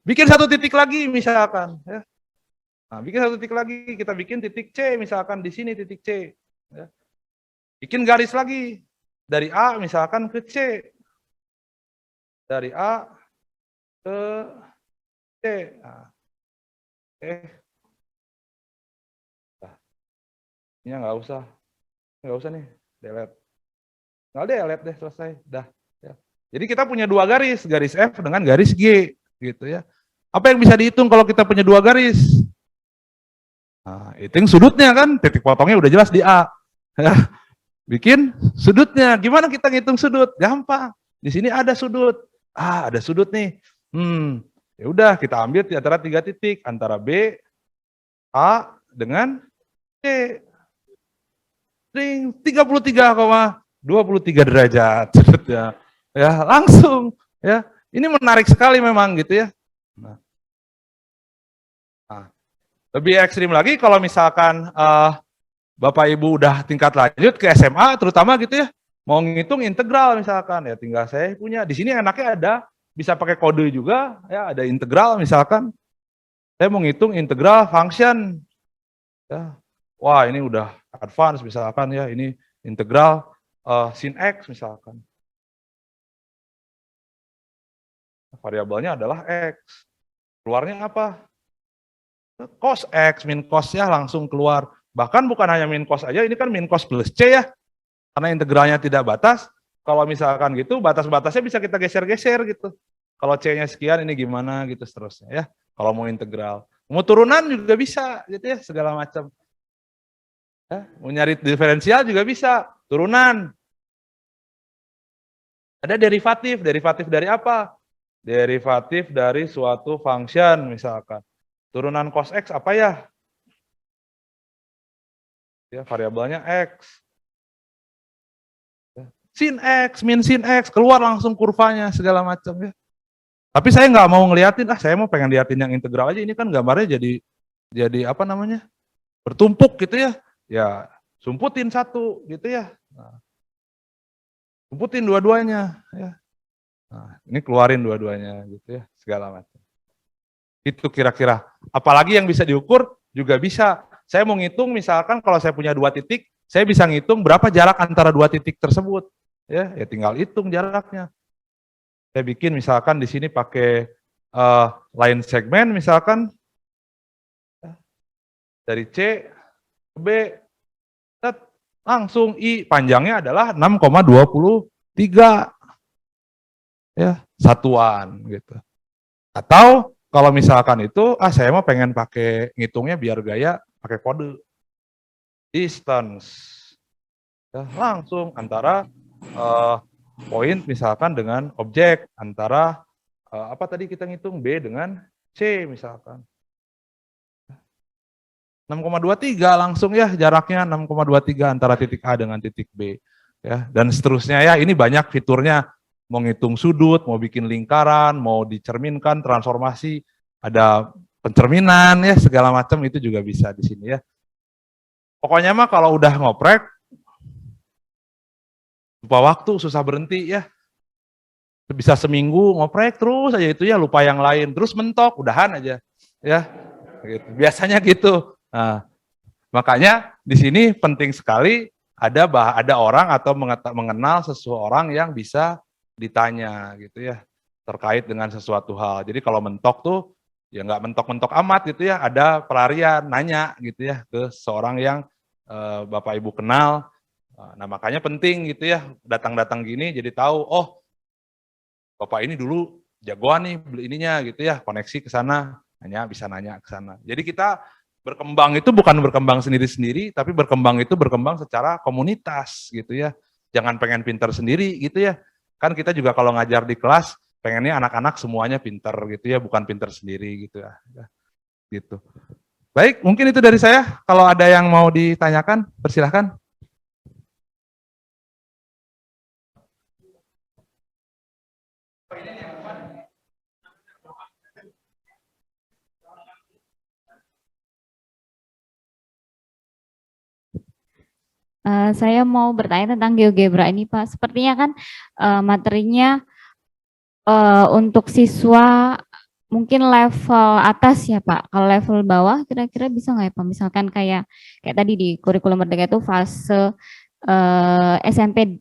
Bikin satu titik lagi misalkan ya. Nah, bikin satu titik lagi, kita bikin titik C misalkan di sini titik C ya. Bikin garis lagi dari A misalkan ke C. Dari A ke C. Nah, ini nggak usah nih, delete. Nggak delete deh, selesai, dah. Ya. Jadi kita punya 2 garis, garis F dengan garis G, gitu ya. Apa yang bisa dihitung kalau kita punya 2 garis? Nah, hitung sudutnya kan, titik potongnya udah jelas di A. Ya. Bikin sudutnya, gimana kita ngitung sudut? Gampang. Di sini ada sudut. Ada sudut nih. Ya udah kita ambil di antara 3 titik, antara B, A dengan C. 33,23 derajat. Ya, ya langsung. Ya, ini menarik sekali memang gitu ya. Nah, lebih ekstrim lagi kalau misalkan Bapak Ibu udah tingkat lanjut ke SMA terutama gitu ya, mau ngitung integral misalkan ya, tinggal saya punya di sini enaknya ada bisa pakai kode juga, ya ada integral misalkan. Saya mau ngitung integral function. Ya. Wah, ini udah advance misalkan ya, ini integral sin X misalkan. Variabelnya adalah X. Keluarnya apa? Cos X, min cos ya langsung keluar. Bahkan bukan hanya min cos aja, ini kan min cos plus C ya. Karena integralnya tidak batas, kalau misalkan gitu, batas-batasnya bisa kita geser-geser gitu. Kalau C-nya sekian, ini gimana gitu seterusnya ya. Kalau mau integral. Mau turunan juga bisa gitu ya, segala macam. Ya, mau nyari diferensial juga bisa, turunan. Ada derivatif, derivatif dari apa? Derivatif dari suatu function misalkan. Turunan cos X apa ya? Ya, variabelnya X. Sin X, min sin X, keluar langsung kurvanya segala macam ya. Tapi saya nggak mau ngeliatin, saya mau pengen liatin yang integral aja. Ini kan gambarnya jadi apa namanya? Bertumpuk gitu ya. Ya, sumputin satu gitu ya. Nah, sumputin dua-duanya ya. Nah, ini keluarin dua-duanya gitu ya, segala macam. Itu kira-kira. Apalagi yang bisa diukur juga bisa. Saya mau ngitung misalkan kalau saya punya 2 titik, saya bisa ngitung berapa jarak antara 2 titik tersebut. Ya tinggal hitung jaraknya. Saya bikin misalkan di sini pakai line segmen misalkan dari C ke B, langsung I panjangnya adalah 6,23 ya satuan gitu. Atau kalau misalkan itu saya mau pengen pakai ngitungnya biar gaya pakai kode distance ya, langsung antara poin misalkan dengan objek, antara apa tadi kita ngitung B dengan C misalkan 6,23 langsung ya jaraknya 6,23 antara titik A dengan titik B ya, dan seterusnya ya. Ini banyak fiturnya, mau ngitung sudut, mau bikin lingkaran, mau dicerminkan, transformasi, ada pencerminan ya, segala macam itu juga bisa di sini ya. Pokoknya mah kalau udah ngoprek lupa waktu, susah berhenti ya. Bisa seminggu ngoprek terus aja itu ya, lupa yang lain, terus mentok, udahan aja ya. Gitu. Biasanya gitu. Nah, makanya di sini penting sekali ada orang atau mengenal seseorang yang bisa ditanya gitu ya, terkait dengan sesuatu hal. Jadi kalau mentok tuh ya nggak mentok-mentok amat gitu ya, ada pelarian nanya gitu ya ke seorang yang Bapak Ibu kenal. Nah makanya penting gitu ya, datang-datang gini jadi tahu, oh Bapak ini dulu jagoan nih beli ininya gitu ya, koneksi ke sana, bisa nanya ke sana. Jadi kita berkembang itu bukan berkembang sendiri-sendiri, tapi berkembang itu berkembang secara komunitas gitu ya. Jangan pengen pintar sendiri gitu ya. Kan kita juga kalau ngajar di kelas, pengennya anak-anak semuanya pintar gitu ya, bukan pintar sendiri gitu ya. Gitu. Baik, mungkin itu dari saya. Kalau ada yang mau ditanyakan, persilahkan. Saya mau bertanya tentang GeoGebra ini, Pak. Sepertinya kan materinya untuk siswa mungkin level atas ya, Pak. Kalau level bawah kira-kira bisa nggak ya, Pak? Misalkan kayak tadi di kurikulum Merdeka itu fase SMP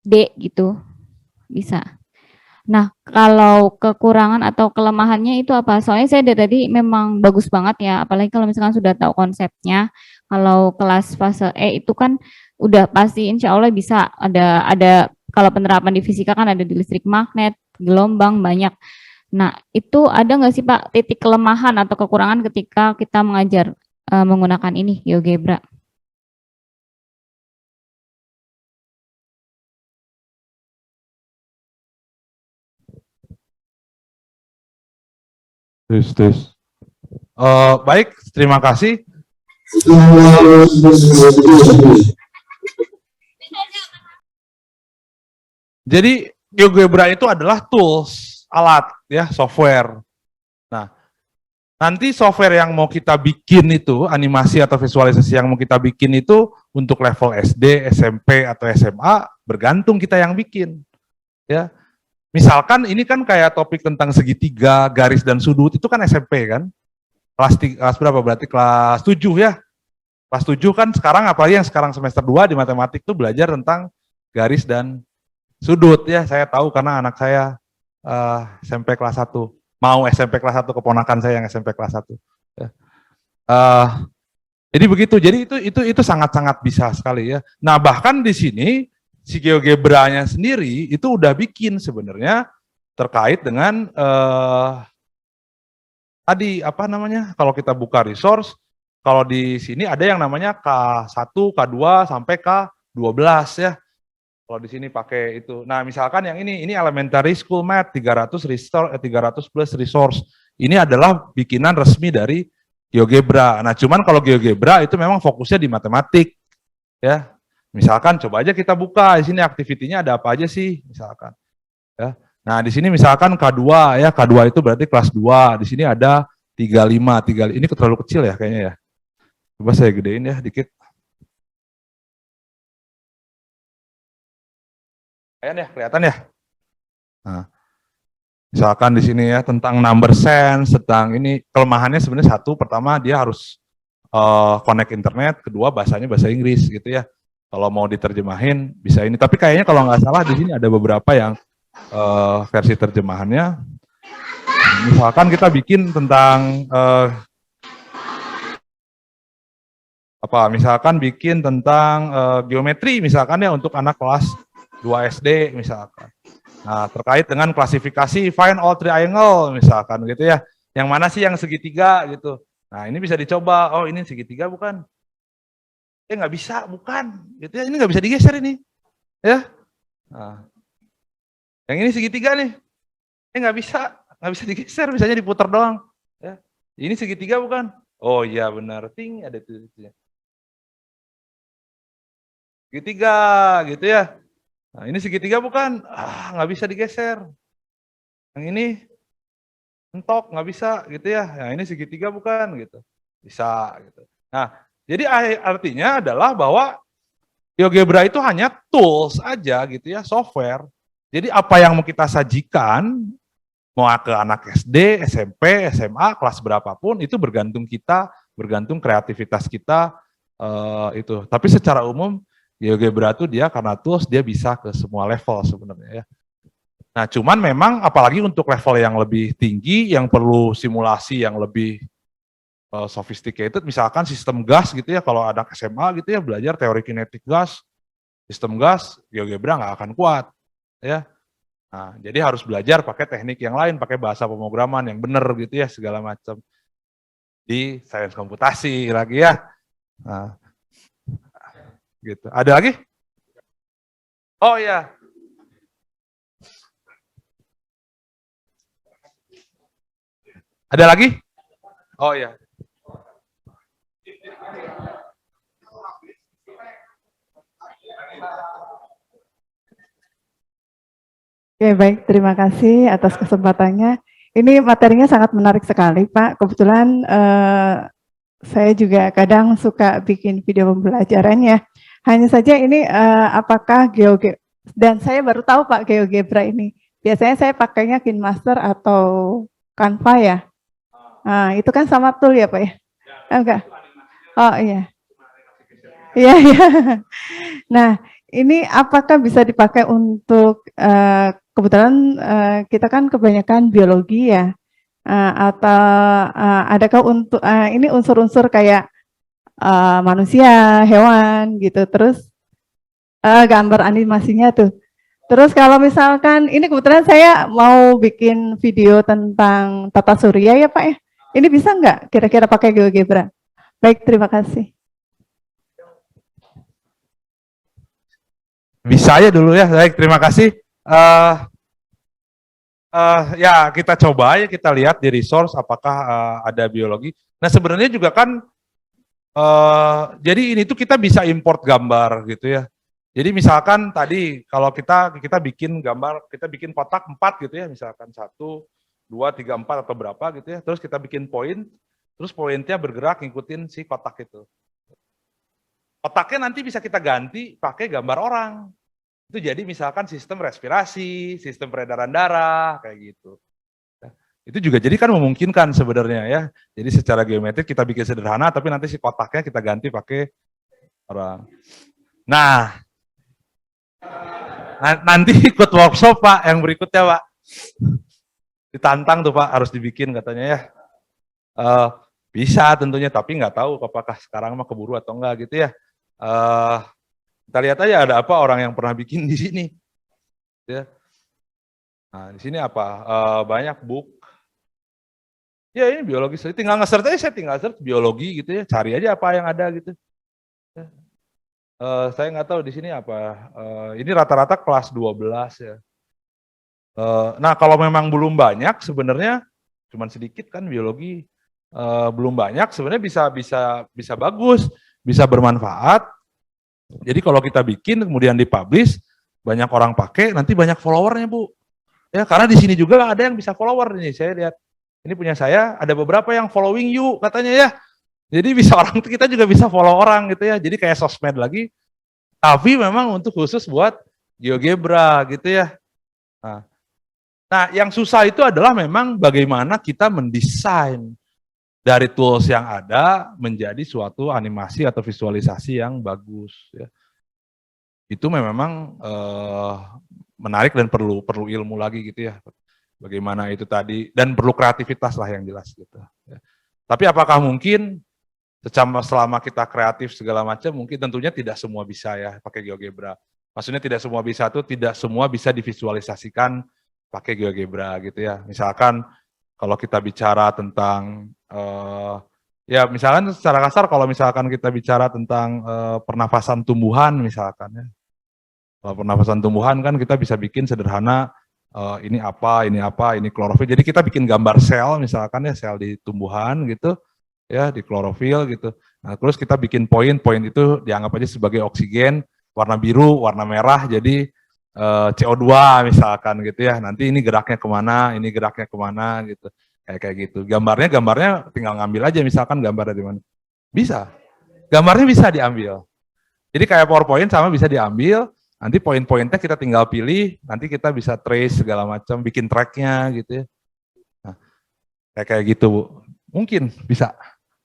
D gitu, bisa. Nah, kalau kekurangan atau kelemahannya itu apa? Soalnya saya dari tadi memang bagus banget ya, apalagi kalau misalkan sudah tahu konsepnya. Kalau kelas fase E itu kan udah pasti insya Allah bisa ada kalau penerapan di fisika kan ada di listrik magnet, gelombang banyak. Nah, itu ada nggak sih Pak titik kelemahan atau kekurangan ketika kita mengajar menggunakan ini GeoGebra? Baik, terima kasih. Jadi GeoGebra itu adalah tools, alat ya, software. Nah, nanti software yang mau kita bikin itu, animasi atau visualisasi yang mau kita bikin itu untuk level SD, SMP atau SMA bergantung kita yang bikin. Ya. misalkan ini kan kayak topik tentang segitiga, garis dan sudut, itu kan SMP kan? Kelas berapa berarti? Kelas 7 ya? Kelas 7 kan sekarang, apalagi yang sekarang semester 2 di matematik tuh belajar tentang garis dan sudut ya. Saya tahu karena anak saya SMP kelas 1. Mau SMP kelas 1, keponakan saya yang SMP kelas 1. Ya. Jadi begitu, jadi itu sangat-sangat bisa sekali ya. Nah bahkan di sini si GeoGebra-nya sendiri itu udah bikin sebenarnya terkait dengan tadi apa namanya, kalau kita buka resource, kalau di sini ada yang namanya K1, K2 sampai K12 ya. Kalau di sini pakai itu. Nah, misalkan yang ini elementary school math 300 plus resource. Ini adalah bikinan resmi dari GeoGebra. Nah, cuman kalau GeoGebra itu memang fokusnya di matematik, ya. Misalkan coba aja kita buka di sini aktivitinya ada apa aja sih, misalkan. Ya. Nah, di sini misalkan K2 ya, K2 itu berarti kelas 2. Di sini ada 35, ini terlalu kecil ya kayaknya ya. Coba saya gedein ya dikit. Kelihatan ya? Nah, misalkan di sini ya tentang number sense, tentang ini kelemahannya sebenarnya satu, pertama dia harus connect internet, kedua bahasanya bahasa Inggris gitu ya. Kalau mau diterjemahin bisa ini, tapi kayaknya kalau nggak salah di sini ada beberapa yang versi terjemahannya. Misalkan kita bikin tentang misalkan bikin tentang geometri misalkan ya untuk anak kelas 2 SD misalkan. Nah, terkait dengan klasifikasi find all triangle misalkan gitu ya. Yang mana sih yang segitiga gitu. Nah, ini bisa dicoba. Oh, ini segitiga bukan? Nggak bisa, bukan. Gitu ya. Ini nggak bisa digeser ini. Ya. Nah. Yang ini segitiga nih. Nggak bisa digeser, bisanya diputar doang. Ya. Ini segitiga bukan? Oh iya benar. Ting ada itu. Segitiga gitu ya. Nah, ini segitiga bukan? Nggak bisa digeser. Yang ini mentok, nggak bisa gitu ya. Nah, ini segitiga bukan gitu. Bisa gitu. Nah, jadi artinya adalah bahwa GeoGebra itu hanya tools aja gitu ya, software. Jadi apa yang mau kita sajikan, mau ke anak SD, SMP, SMA, kelas berapapun, itu bergantung kita, bergantung kreativitas kita itu. Tapi secara umum GeoGebra itu dia karena tools dia bisa ke semua level sebenarnya ya. Nah, cuman memang apalagi untuk level yang lebih tinggi yang perlu simulasi yang lebih sophisticated, misalkan sistem gas gitu ya, kalau anak SMA gitu ya belajar teori kinetik gas, sistem gas, GeoGebra nggak akan kuat ya. Nah, jadi harus belajar pakai teknik yang lain, pakai bahasa pemrograman yang benar gitu ya, segala macam. Di sains komputasi lagi ya. Nah, gitu. Ada lagi? Oh iya. Ada lagi? Oh iya. Oke, baik. Terima kasih atas kesempatannya. Ini materinya sangat menarik sekali, Pak. Kebetulan saya juga kadang suka bikin video pembelajaran ya. Hanya saja ini apakah GeoGebra, dan saya baru tahu Pak GeoGebra ini. Biasanya saya pakainya KineMaster atau Canva ya. Nah, itu kan sama tool ya Pak ya? Enggak. Oh iya. Iya, iya. Nah, ini apakah bisa dipakai untuk kebetulan kita kan kebanyakan biologi ya, atau adakah untuk ini unsur-unsur kayak manusia, hewan gitu, terus gambar animasinya tuh. Terus kalau misalkan ini kebetulan saya mau bikin video tentang tata surya ya Pak ya, ini bisa nggak kira-kira pakai GeoGebra? Baik, terima kasih. Bisa ya dulu ya, baik terima kasih. Ya kita coba ya, kita lihat di resource apakah ada biologi. Nah sebenarnya juga kan, jadi ini tuh kita bisa import gambar gitu ya. Jadi misalkan tadi kalau kita bikin gambar, kita bikin kotak 4 gitu ya, misalkan 1, 2, 3, 4 atau berapa gitu ya. Terus kita bikin poin, terus poinnya bergerak ngikutin si kotak itu. Kotaknya nanti bisa kita ganti pakai gambar orang. itu jadi misalkan sistem respirasi, sistem peredaran darah, kayak gitu. Itu juga jadi kan memungkinkan sebenarnya ya. Jadi secara geometrik kita bikin sederhana, tapi nanti si kotaknya kita ganti pakai orang. Nah, nanti ikut workshop Pak, yang berikutnya Pak. Ditantang tuh Pak, harus dibikin katanya ya. Bisa tentunya, tapi nggak tahu apakah sekarang mah keburu atau enggak gitu ya. Kita lihat aja ada apa orang yang pernah bikin di sini. Ya. Nah, di sini apa? Banyak book. Ya ini biologi, saya tinggal nge-search aja, saya tinggal search biologi gitu ya, cari aja apa yang ada gitu. Ya. Saya nggak tahu di sini apa. Ini rata-rata kelas 12 ya. Nah kalau memang belum banyak sebenarnya, cuman sedikit kan biologi, belum banyak sebenarnya bisa bagus, bisa bermanfaat. Jadi kalau kita bikin kemudian dipublish, banyak orang pakai, nanti banyak followernya Bu. Ya karena di sini juga ada yang bisa follower nih, saya lihat. Ini punya saya, ada beberapa yang following you katanya ya. Jadi bisa orang kita juga bisa follow orang gitu ya. Jadi kayak sosmed lagi. Tapi memang untuk khusus buat GeoGebra gitu ya. Nah, yang susah itu adalah memang bagaimana kita mendesain dari tools yang ada menjadi suatu animasi atau visualisasi yang bagus. Ya. Itu memang menarik dan perlu ilmu lagi gitu ya. Bagaimana itu tadi, dan perlu kreativitas lah yang jelas gitu. Ya. Tapi apakah mungkin selama kita kreatif segala macam, mungkin tentunya tidak semua bisa ya pakai GeoGebra. Maksudnya tidak semua bisa itu, tidak semua bisa divisualisasikan pakai GeoGebra gitu ya. Misalkan kalau kita bicara tentang, ya misalkan secara kasar kalau misalkan kita bicara tentang pernafasan tumbuhan misalkan ya. Kalau pernafasan tumbuhan kan kita bisa bikin sederhana, ini apa, ini klorofil. Jadi kita bikin gambar sel misalkan ya, sel di tumbuhan gitu, ya di klorofil gitu. Nah terus kita bikin poin itu dianggap aja sebagai oksigen, warna biru, warna merah, jadi CO2 misalkan gitu ya. Nanti ini geraknya kemana gitu. Kayak gitu. Gambarnya tinggal ngambil aja misalkan gambar dari mana. Bisa. Gambarnya bisa diambil. Jadi kayak PowerPoint sama bisa diambil. Nanti poin-poinnya kita tinggal pilih, nanti kita bisa trace segala macam, bikin tracknya gitu ya. Nah, kayak gitu Bu. Mungkin bisa.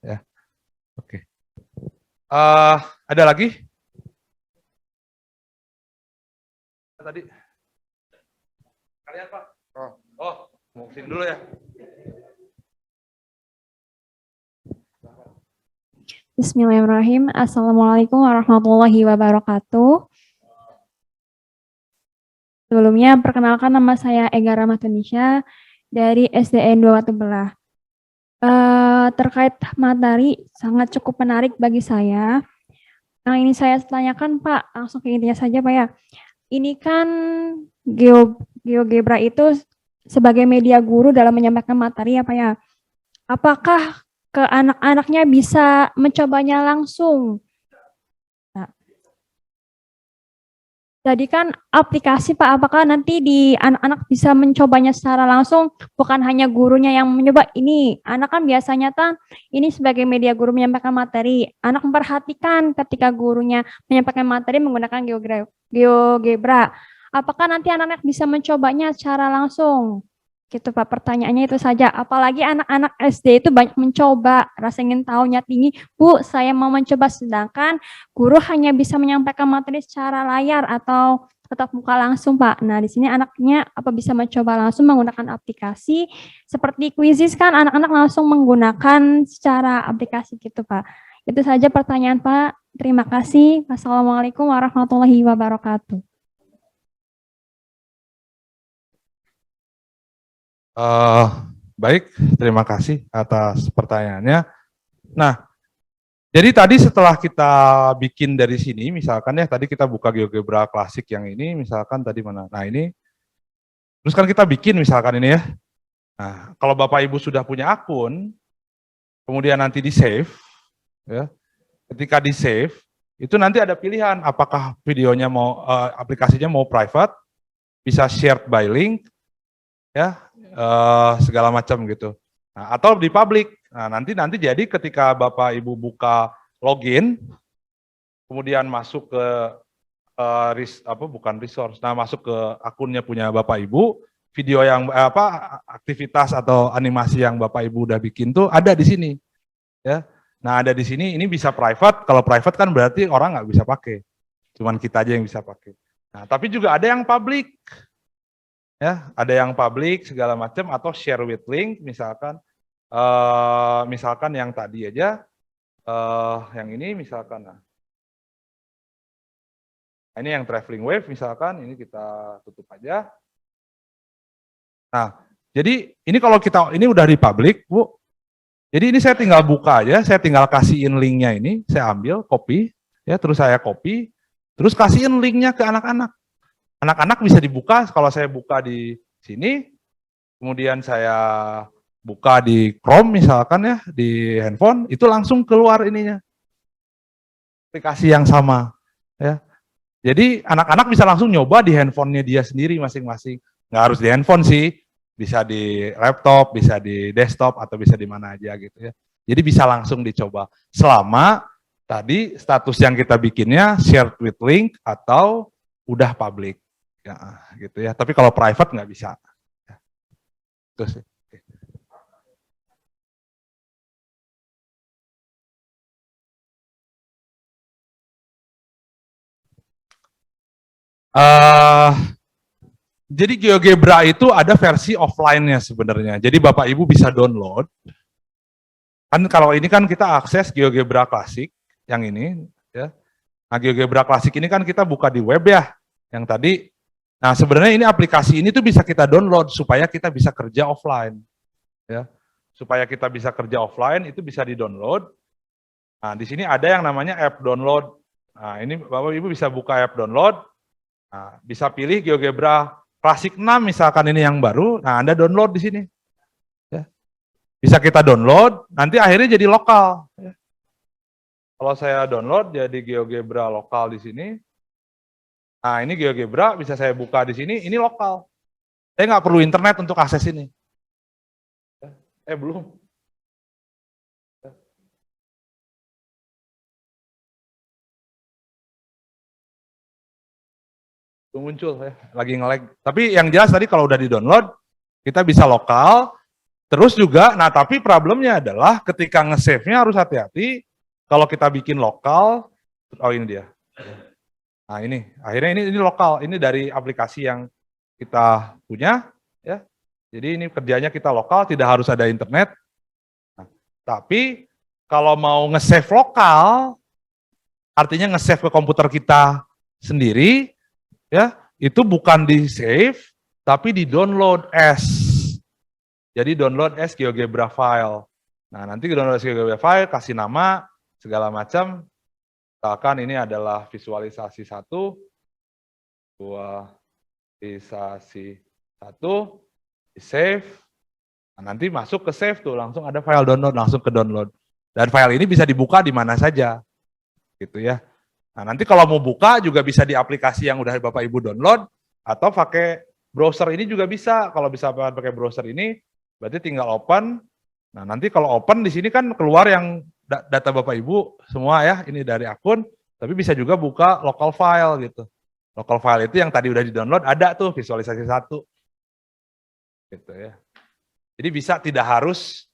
Ya. Oke. Ada lagi? Tadi. Kalian Pak? Oh, mau kesini dulu ya. Bismillahirrahmanirrahim. Assalamualaikum warahmatullahi wabarakatuh. Sebelumnya, perkenalkan nama saya Ega Rahmatunisha dari SDN 2 Watu Belah. Terkait materi, sangat cukup menarik bagi saya. Yang ini saya tanyakan Pak, langsung ke intinya saja Pak ya. Ini kan GeoGebra itu sebagai media guru dalam menyampaikan materi ya Pak ya. Apakah ke anak-anaknya bisa mencobanya langsung? Jadi kan aplikasi Pak, apakah nanti di anak-anak bisa mencobanya secara langsung, bukan hanya gurunya yang mencoba ini. Anak kan biasanya ini sebagai media guru menyampaikan materi. Anak memperhatikan ketika gurunya menyampaikan materi menggunakan GeoGebra. Apakah nanti anak-anak bisa mencobanya secara langsung? Gitu Pak, pertanyaannya itu saja. Apalagi anak-anak SD itu banyak mencoba, rasa ingin tahunya tinggi. Bu, saya mau mencoba, sedangkan guru hanya bisa menyampaikan materi secara layar atau tetap muka langsung Pak. Nah di sini anaknya apa bisa mencoba langsung menggunakan aplikasi seperti Quizizz kan anak-anak langsung menggunakan secara aplikasi gitu Pak. Itu saja pertanyaan Pak. Terima kasih. Wassalamualaikum warahmatullahi wabarakatuh. Baik, terima kasih atas pertanyaannya. Nah, jadi tadi setelah kita bikin dari sini, misalkan ya tadi kita buka GeoGebra klasik yang ini, misalkan tadi mana? Nah ini, terus kan kita bikin misalkan ini ya. Nah, kalau Bapak Ibu sudah punya akun, kemudian nanti di save, ya, ketika di save, itu nanti ada pilihan apakah videonya mau, aplikasinya mau private, bisa shared by link, ya, segala macam gitu. Nah, atau di public. Nah, nanti jadi ketika Bapak Ibu buka login, kemudian masuk ke bukan resource. Nah, masuk ke akunnya punya Bapak Ibu, video yang aktivitas atau animasi yang Bapak Ibu udah bikin tuh ada di sini, ya. Nah, ada di sini. Ini bisa private. Kalau private kan berarti orang nggak bisa pakai, cuman kita aja yang bisa pakai. Nah, tapi juga ada yang public, ya. Ada yang public segala macam atau share with link, misalkan, misalkan yang tadi aja, yang ini misalkan. Nah, ini yang traveling wave misalkan, ini kita tutup aja. Nah, jadi ini kalau kita, ini udah di public, Bu. Jadi ini saya tinggal buka aja, saya tinggal kasihin linknya ini, saya ambil, copy, ya, terus saya copy, terus kasihin linknya ke anak-anak. Anak-anak bisa dibuka, kalau saya buka di sini, kemudian saya buka di Chrome misalkan ya, di handphone, itu langsung keluar ininya. Aplikasi yang sama, ya. Jadi anak-anak bisa langsung nyoba di handphonenya dia sendiri masing-masing. Nggak harus di handphone sih, bisa di laptop, bisa di desktop, atau bisa di mana aja gitu ya. Jadi bisa langsung dicoba. Selama tadi status yang kita bikinnya shared with link atau udah public. Ya, gitu ya. Tapi kalau private nggak bisa. Terus. Jadi GeoGebra itu ada versi offline-nya sebenarnya. Jadi Bapak Ibu bisa download. Kan kalau ini kan kita akses GeoGebra Classic yang ini, ya. Nah, GeoGebra Classic ini kan kita buka di web ya, yang tadi. Nah, sebenarnya ini aplikasi ini tuh bisa kita download supaya kita bisa kerja offline, ya. Supaya kita bisa kerja offline itu bisa di-download. Nah, di sini ada yang namanya app download. Nah, ini Bapak Ibu bisa buka app download. Nah, bisa pilih GeoGebra Classic 6 misalkan ini yang baru. Nah, Anda download di sini. Ya. Bisa kita download, nanti akhirnya jadi lokal. Ya. Kalau saya download jadi GeoGebra lokal di sini. Nah, ini GeoGebra bisa saya buka di sini, ini lokal. Saya nggak perlu internet untuk akses ini. Belum. Belum muncul ya, lagi nge-lag. Tapi yang jelas tadi kalau udah di-download, kita bisa lokal. Terus juga, nah tapi problemnya adalah ketika nge-save-nya harus hati-hati. Kalau kita bikin lokal, oh ini dia. Nah ini, akhirnya ini lokal, ini dari aplikasi yang kita punya, ya. Jadi ini kerjanya kita lokal, tidak harus ada internet. Nah, tapi kalau mau nge-save lokal, artinya nge-save ke komputer kita sendiri, ya, itu bukan di-save, tapi di-download as. Jadi download as GeoGebra file. Nah nanti download as GeoGebra file, kasih nama, segala macam. Misalkan ini adalah visualisasi 1, visualisasi 1, di save. Nah, nanti masuk ke save tuh, langsung ada file download, langsung ke download. Dan file ini bisa dibuka di mana saja, gitu ya. Nah nanti kalau mau buka juga bisa di aplikasi yang udah Bapak Ibu download, atau pakai browser ini juga bisa. Kalau bisa pakai browser ini, berarti tinggal open. Nah nanti kalau open di sini kan keluar yang data Bapak Ibu semua ya, ini dari akun, tapi bisa juga buka local file gitu. Local file itu yang tadi udah di-download ada tuh visualisasi 1. Gitu ya. Jadi bisa tidak harus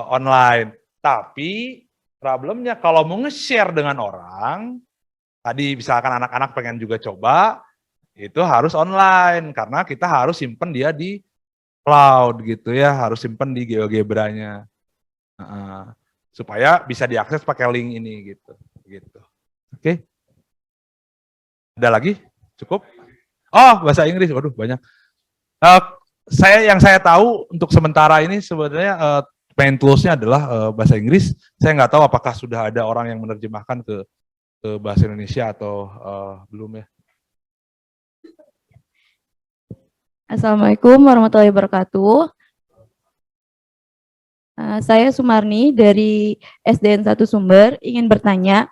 online. Tapi problemnya kalau mau nge-share dengan orang, tadi misalkan anak-anak pengen juga coba, itu harus online karena kita harus simpen dia di cloud gitu ya, harus simpen di GeoGebra-nya. Supaya bisa diakses pakai link ini gitu. Oke. Ada lagi? Cukup? Oh, bahasa Inggris. Waduh, banyak. Yang saya tahu untuk sementara ini sebenarnya main tools-nya adalah bahasa Inggris. Saya nggak tahu apakah sudah ada orang yang menerjemahkan ke bahasa Indonesia atau belum ya. Assalamualaikum warahmatullahi wabarakatuh. Saya Sumarni dari SDN 1 Sumber, ingin bertanya,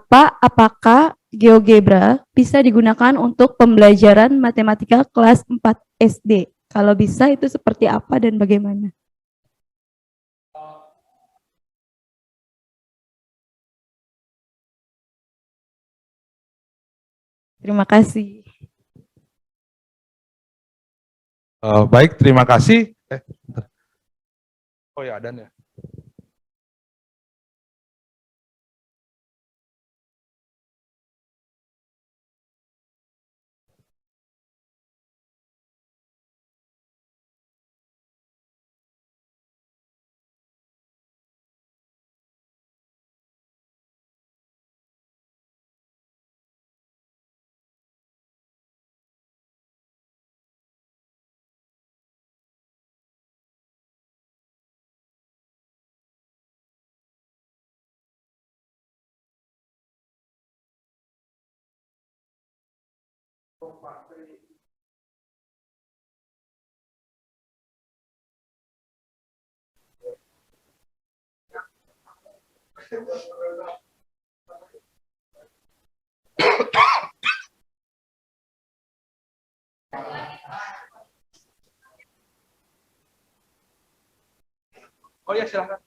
Pak, apakah GeoGebra bisa digunakan untuk pembelajaran matematika kelas 4 SD? Kalau bisa itu seperti apa dan bagaimana? Terima kasih. Baik, terima kasih. Bentar. Oh ya, ada nih. Oh ya, silakan.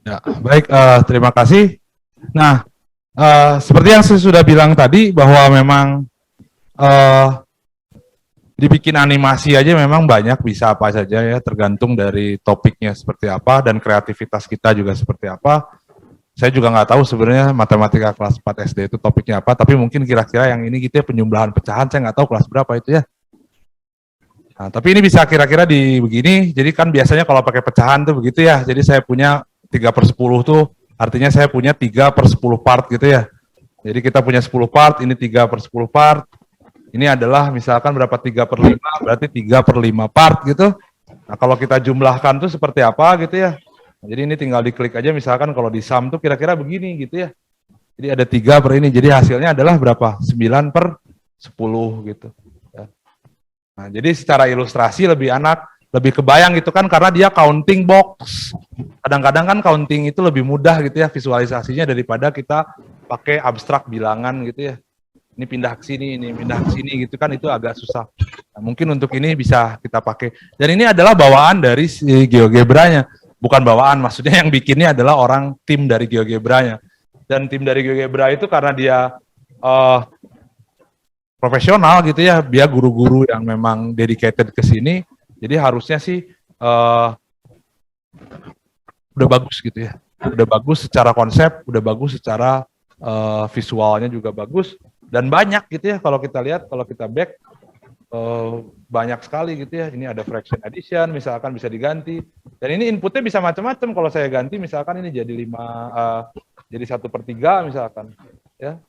Ya, baik, terima kasih. Nah, seperti yang saya sudah bilang tadi bahwa memang dibikin animasi aja memang banyak, bisa apa saja ya, tergantung dari topiknya seperti apa dan kreativitas kita juga seperti apa. Saya juga nggak tahu sebenarnya matematika kelas 4 SD itu topiknya apa, tapi mungkin kira-kira yang ini gitu ya, penjumlahan pecahan, saya nggak tahu kelas berapa itu ya. Nah, tapi ini bisa kira-kira di begini, jadi kan biasanya kalau pakai pecahan tuh begitu ya, jadi saya punya 3/10 tuh, artinya saya punya 3/10 part gitu ya. Jadi kita punya 10 part, ini 3/10 part, ini adalah misalkan berapa 3/5, berarti 3/5 part gitu. Nah kalau kita jumlahkan tuh seperti apa gitu ya. Nah, jadi ini tinggal diklik aja, misalkan kalau di sum tuh kira-kira begini gitu ya. Jadi ada 3 per ini, jadi hasilnya adalah berapa? 9/10 gitu. Nah, jadi secara ilustrasi lebih lebih kebayang gitu kan, karena dia counting box. Kadang-kadang kan counting itu lebih mudah gitu ya visualisasinya daripada kita pakai abstrak bilangan gitu ya. Ini pindah ke sini, ini pindah ke sini gitu kan, itu agak susah. Nah, mungkin untuk ini bisa kita pakai. Dan ini adalah bawaan dari si GeoGebra-nya. Bukan bawaan, maksudnya yang bikinnya adalah orang tim dari GeoGebra-nya. Dan tim dari GeoGebra itu karena dia profesional gitu ya, dia guru-guru yang memang dedicated ke sini, jadi harusnya sih udah bagus gitu ya, udah bagus secara konsep, udah bagus secara visualnya juga bagus, dan banyak gitu ya kalau kita lihat, kalau kita back banyak sekali gitu ya. Ini ada fraction addition, misalkan bisa diganti, dan ini inputnya bisa macam-macam. Kalau saya ganti misalkan ini jadi 1/3 misalkan ya.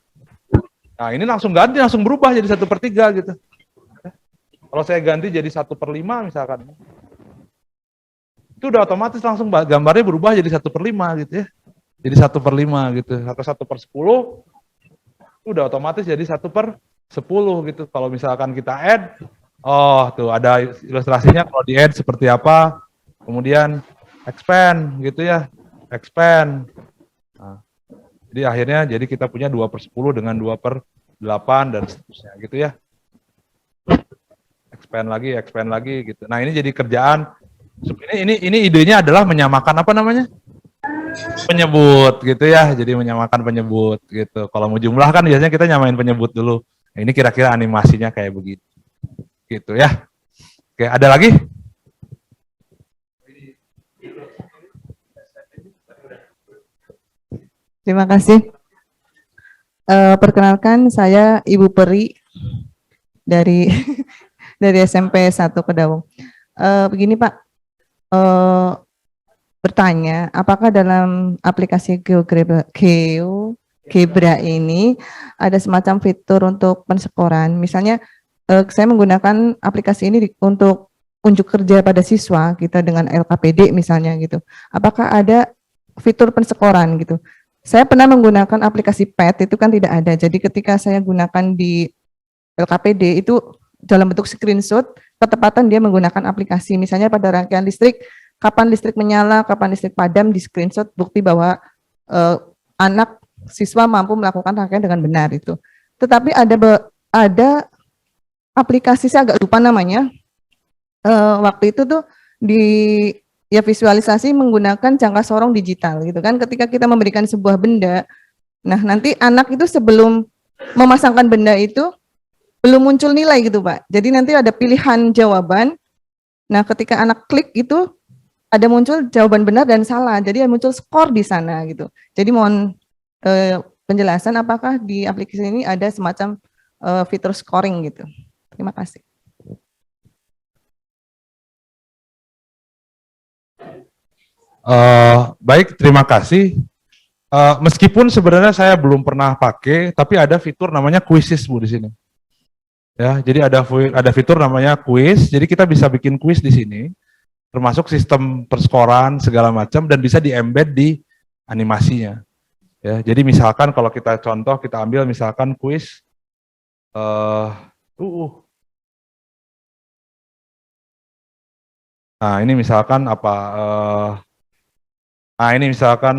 Nah ini langsung ganti, langsung berubah jadi 1/3 gitu. Kalau saya ganti jadi 1/5 misalkan, itu udah otomatis langsung gambarnya berubah jadi 1/5 gitu ya. Jadi 1/5 gitu, atau 1/10, udah otomatis jadi 1/10 gitu. Kalau misalkan kita add, Oh, tuh ada ilustrasinya kalau di add seperti apa. Kemudian expand gitu ya. Expand. Nah, jadi akhirnya jadi kita punya 2/10 dengan 2/8 dan seterusnya gitu ya. Expand lagi gitu. Nah, ini jadi kerjaan ini idenya adalah menyamakan apa namanya? Penyebut gitu ya. Jadi menyamakan penyebut gitu. Kalau mau jumlah kan biasanya kita nyamain penyebut dulu. Nah, ini kira-kira animasinya kayak begitu. Gitu ya. Oke, ada lagi? Terima kasih. Perkenalkan saya Ibu Peri dari dari SMP 1 Kedawung. Begini Pak, bertanya, apakah dalam aplikasi GeoGebra ini ada semacam fitur untuk pensekoran? Misalnya, saya menggunakan aplikasi ini untuk unjuk kerja pada siswa kita dengan LKPD misalnya gitu. Apakah ada fitur pensekoran gitu? Saya pernah menggunakan aplikasi PET itu kan tidak ada. Jadi ketika saya gunakan di LKPD itu dalam bentuk screenshot, ketepatan dia menggunakan aplikasi. Misalnya pada rangkaian listrik, kapan listrik menyala, kapan listrik padam, di screenshot bukti bahwa anak siswa mampu melakukan rangkaian dengan benar itu. Tetapi ada aplikasi, saya agak lupa namanya, waktu itu tuh di ya visualisasi menggunakan jangka sorong digital gitu kan, ketika kita memberikan sebuah benda, nah nanti anak itu sebelum memasangkan benda itu belum muncul nilai gitu Pak, jadi nanti ada pilihan jawaban, nah ketika anak klik itu ada muncul jawaban benar dan salah, jadi muncul skor di sana gitu. Jadi mohon penjelasan apakah di aplikasi ini ada semacam fitur scoring gitu. Terima kasih. Baik, terima kasih. Meskipun sebenarnya saya belum pernah pakai, tapi ada fitur namanya quizzes Bu di sini. Ya, jadi ada fitur namanya quiz. Jadi kita bisa bikin quiz di sini, termasuk sistem perskoran segala macam dan bisa di-embed di animasinya. Ya, jadi misalkan kalau kita contoh kita ambil misalkan quiz nah ini misalkan apa nah ini misalkan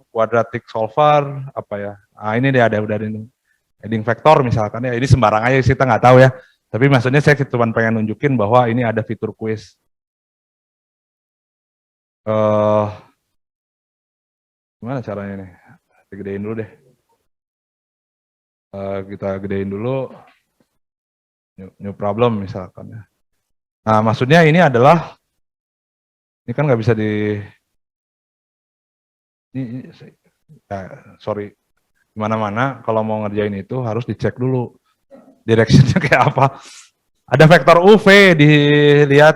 quadratic solver apa ya. Nah, ini dia ada udah ini. Heading vector misalkan ya. Ini sembarang aja kita nggak tahu ya. Tapi maksudnya saya cuma pengen nunjukin bahwa ini ada fitur quiz. Gimana caranya nih? Kita gedein dulu deh. Kita gedein dulu. New problem misalkan ya. Nah, maksudnya ini adalah ini kan nggak bisa sorry, mana-mana kalau mau ngerjain itu harus dicek dulu directionnya kayak apa. Ada vektor UV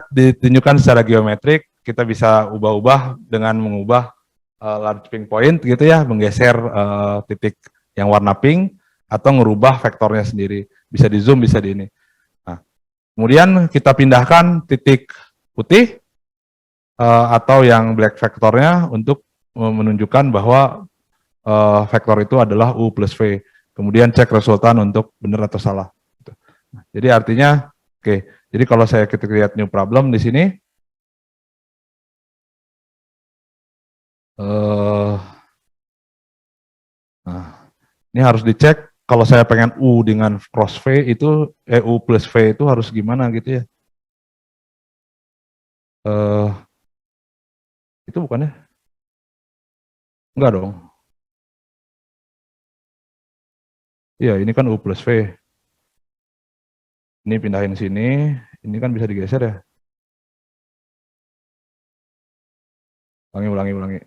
ditunjukkan secara geometrik, kita bisa ubah-ubah dengan mengubah large pink point gitu ya, menggeser titik yang warna pink atau ngerubah vektornya sendiri, bisa di zoom, bisa di ini. Nah, kemudian kita pindahkan titik putih atau yang black vektornya untuk menunjukkan bahwa vektor itu adalah U plus V. Kemudian cek resultan untuk benar atau salah. Nah, jadi artinya, oke. Jadi kalau kita lihat new problem di sini, nah, ini harus dicek. Kalau saya pengen U dengan cross V itu, U plus V itu harus gimana gitu ya? Itu bukannya? Enggak dong. Iya, ini kan U plus V. Ini pindahin sini, ini kan bisa digeser ya. Ulangi.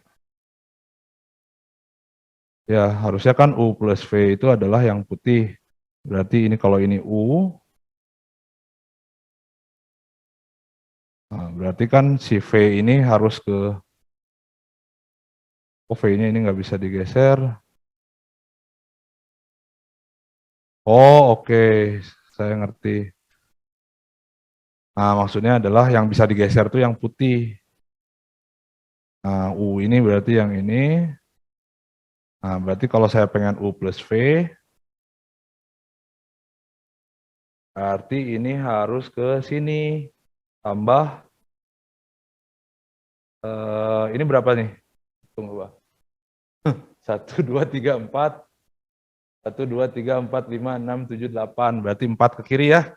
Ya, harusnya kan U plus V itu adalah yang putih. Berarti ini kalau ini U, nah, berarti kan si V ini harus ke, V-nya ini nggak bisa digeser. Oh, oke. Saya ngerti. Nah, maksudnya adalah yang bisa digeser tuh yang putih. Nah, U ini berarti yang ini. Nah, berarti kalau saya pengen U plus V, Berarti ini harus ke sini. Tambah. Ini berapa nih? Tunggu, Pak. 1, 2, 3, 4. 1, 2, 3, 4, 5, 6, 7, 8. Berarti 4 ke kiri ya.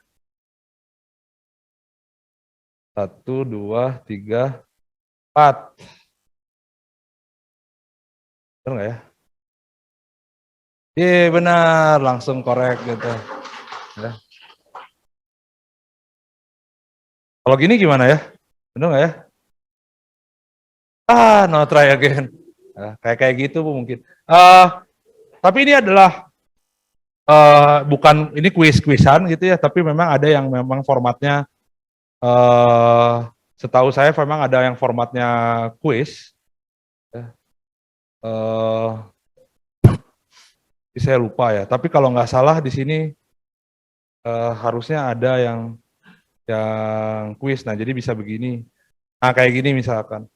1, 2, 3, 4. Benar nggak ya? Iya benar, langsung korek gitu. Ya. Kalau gini gimana ya? Benar nggak ya? No try again. Kayak gitu Bu mungkin. Tapi ini adalah bukan ini kuis-kuisan gitu ya, tapi memang ada yang memang formatnya setahu saya memang ada yang formatnya kuis. Saya lupa ya, tapi kalau nggak salah di sini harusnya ada yang kuis. Nah, jadi bisa begini. Nah, kayak gini misalkan.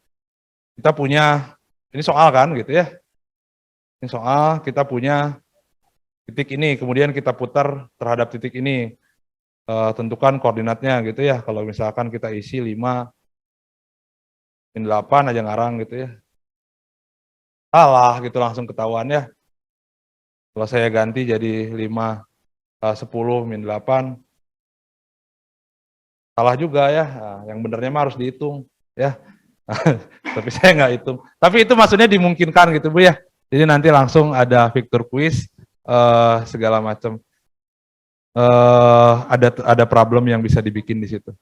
Kita punya, ini soal kan gitu ya. Ini soal, kita punya titik ini, kemudian kita putar terhadap titik ini. Tentukan koordinatnya gitu ya. Kalau misalkan kita isi 5, min 8 aja ngarang gitu ya. Salah gitu langsung ketahuan ya. Kalau saya ganti jadi 5, 10, min 8. Salah juga ya. Nah, yang benernya mah harus dihitung ya. Tapi saya nggak hitung. Tapi itu maksudnya dimungkinkan gitu Bu ya. Jadi nanti langsung ada Victor quiz segala macam. Ada problem yang bisa dibikin di situ.